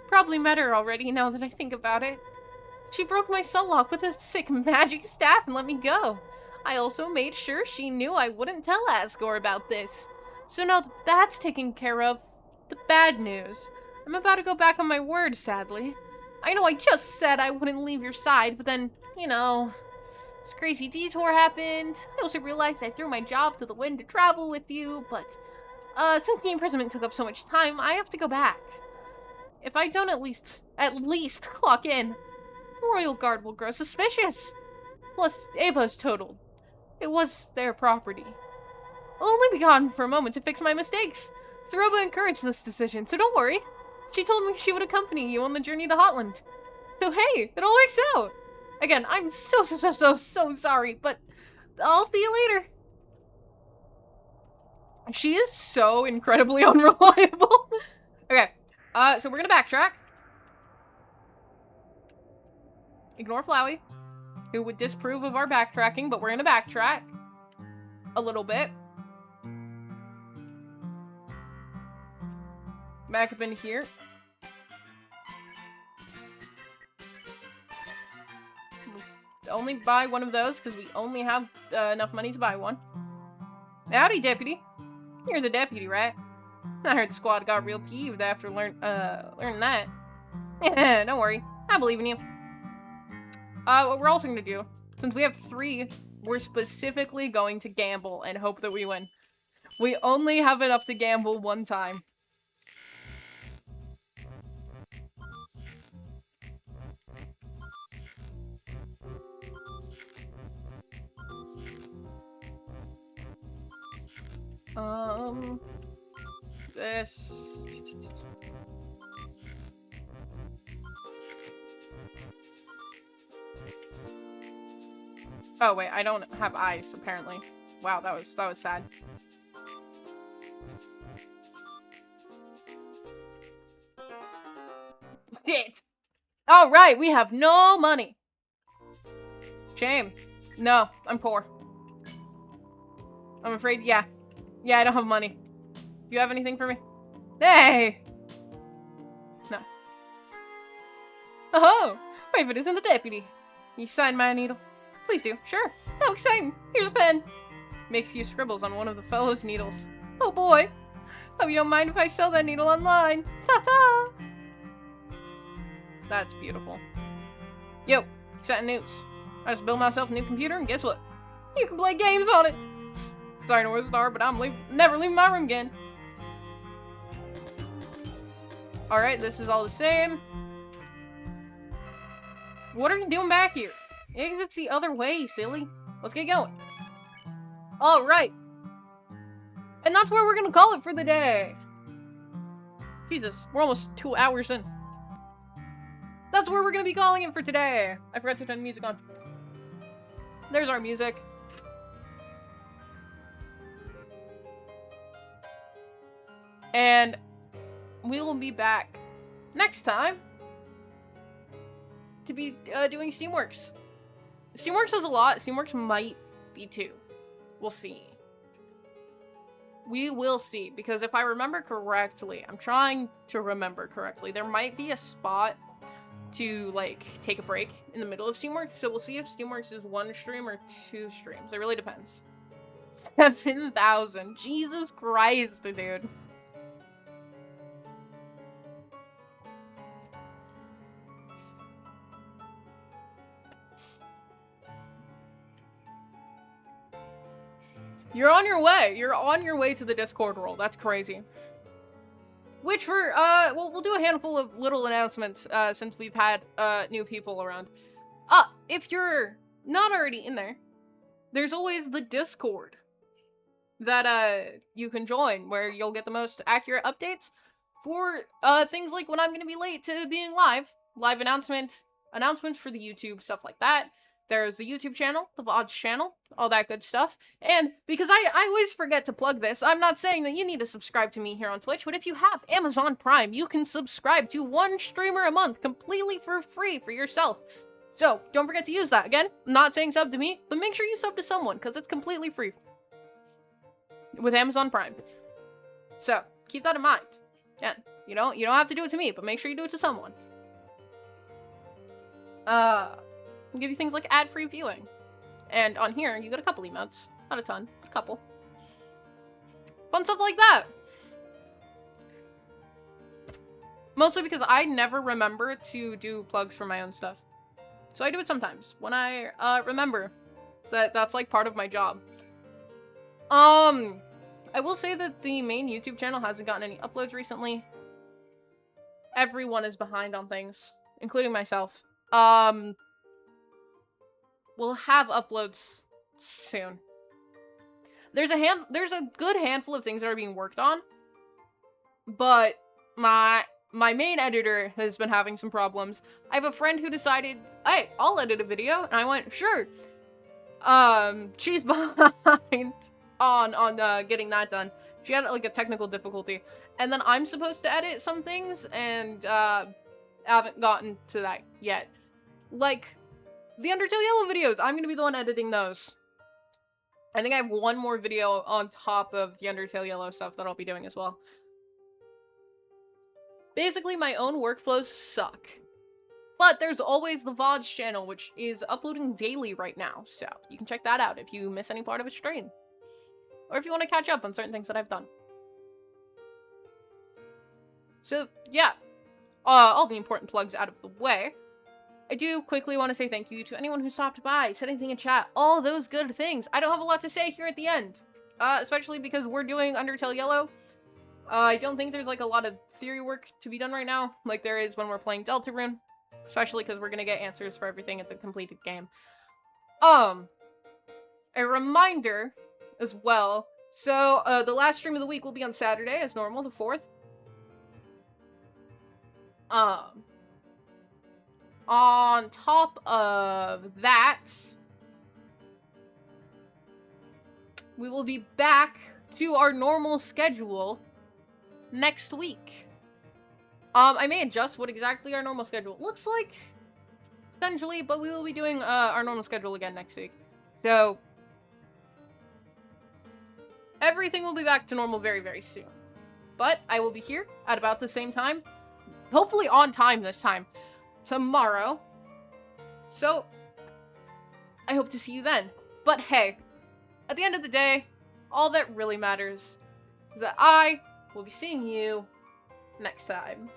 probably met her already now that I think about it. She broke my soul lock with a sick magic staff and let me go. I also made sure she knew I wouldn't tell Asgore about this. So now that that's taken care of, the bad news. I'm about to go back on my word, sadly. I know I just said I wouldn't leave your side, but then, you know, this crazy detour happened. I also realized I threw my job to the wind to travel with you, but, since the imprisonment took up so much time, I have to go back. If I don't at least clock in, the Royal Guard will grow suspicious. Plus, Ava's totaled. It was their property. I'll only be gone for a moment to fix my mistakes. Zeroba encouraged this decision, so don't worry. She told me she would accompany you on the journey to Hotland. So hey, it all works out. Again, I'm so sorry, but I'll see you later. She is so incredibly unreliable. Okay, so we're gonna backtrack. Ignore Flowey, who would disapprove of our backtracking, but we're gonna backtrack a little bit. Back up in here. Only buy one of those because we only have enough money to buy one. Howdy, deputy. You're the deputy, right? I heard the squad got real peeved after learning that. Yeah, don't worry. I believe in you. What we're also gonna do, since we have 3, we're specifically going to gamble and hope that we win. We only have enough to gamble one time. This. Oh wait, I don't have ice apparently. Wow, that was sad. Shit. All right, we have no money. Shame. No, I'm poor. I'm afraid, yeah. Yeah, I don't have money. Do you have anything for me? Hey! No. Oh, wait, but isn't the deputy? You sign my needle? Please do. Sure. How exciting. Here's a pen. Make a few scribbles on one of the fellow's needles. Oh boy. Hope you don't mind if I sell that needle online. Ta-ta! That's beautiful. Yo, exciting news. I just built myself a new computer, and guess what? You can play games on it! Sorry, North Star, but I'm never leaving my room again. Alright, this is all the same. What are you doing back here? Exit's the other way, silly. Let's get going. Alright. And that's where we're gonna call it for the day. Jesus, we're almost 2 hours in. That's where we're gonna be calling it for today. I forgot to turn the music on. There's our music. And we will be back next time to be doing Steamworks. Steamworks does a lot. Steamworks might be 2. We'll see. We will see, because if I remember correctly, I'm trying to remember correctly, there might be a spot to, like, take a break in the middle of Steamworks, so we'll see if Steamworks is 1 stream or 2 streams. It really depends. 7,000. Jesus Christ, dude. You're on your way. You're on your way to the Discord role. That's crazy. Which for, we'll do a handful of little announcements, since we've had, new people around. If you're not already in there, there's always the Discord that, you can join, where you'll get the most accurate updates for, things like when I'm gonna be late to being live announcements for the YouTube, stuff like that. There's the YouTube channel, the VODs channel, all that good stuff. And because I always forget to plug this, I'm not saying that you need to subscribe to me here on Twitch, but if you have Amazon Prime, you can subscribe to 1 streamer a month completely for free for yourself. So, don't forget to use that. Again, I'm not saying sub to me, but make sure you sub to someone, because it's completely free with Amazon Prime. So, keep that in mind. Yeah, you don't have to do it to me, but make sure you do it to someone. We'll give you things like ad-free viewing And on here, you get a couple emotes. Not a ton, but a couple. Fun stuff like that. Mostly because I never remember to do plugs for my own stuff. So I do it sometimes when I remember that that's like part of my job. I will say that the main YouTube channel hasn't gotten any uploads recently. Everyone is behind on things, including myself. We'll have uploads soon. There's a good handful of things that are being worked on, but my main editor has been having some problems. I have a friend who decided, hey, I'll edit a video, and I went, sure. She's behind on getting that done. She had like a technical difficulty, and then I'm supposed to edit some things, and haven't gotten to that yet. Like the Undertale Yellow videos, I'm gonna be the one editing those. I think I have one more video on top of the Undertale Yellow stuff that I'll be doing as well. Basically, my own workflows suck. But there's always the VODs channel, which is uploading daily right now, so you can check that out if you miss any part of a stream. Or if you want to catch up on certain things that I've done. So, yeah. All the important plugs out of the way. I do quickly want to say thank you to anyone who stopped by, said anything in chat, all those good things. I don't have a lot to say here at the end. Especially because we're doing Undertale Yellow. I don't think there's like a lot of theory work to be done right now, like there is when we're playing Deltarune. Especially because we're gonna get answers for everything. It's a completed game. A reminder as well. So, the last stream of the week will be on Saturday, as normal, the 4th. On top of that, we will be back to our normal schedule next week. I may adjust what exactly our normal schedule looks like, potentially, but we will be doing our normal schedule again next week. So, everything will be back to normal very, very soon. But I will be here at about the same time, hopefully on time this time, tomorrow. So, I hope to see you then. But hey, at the end of the day, all that really matters is that I will be seeing you next time.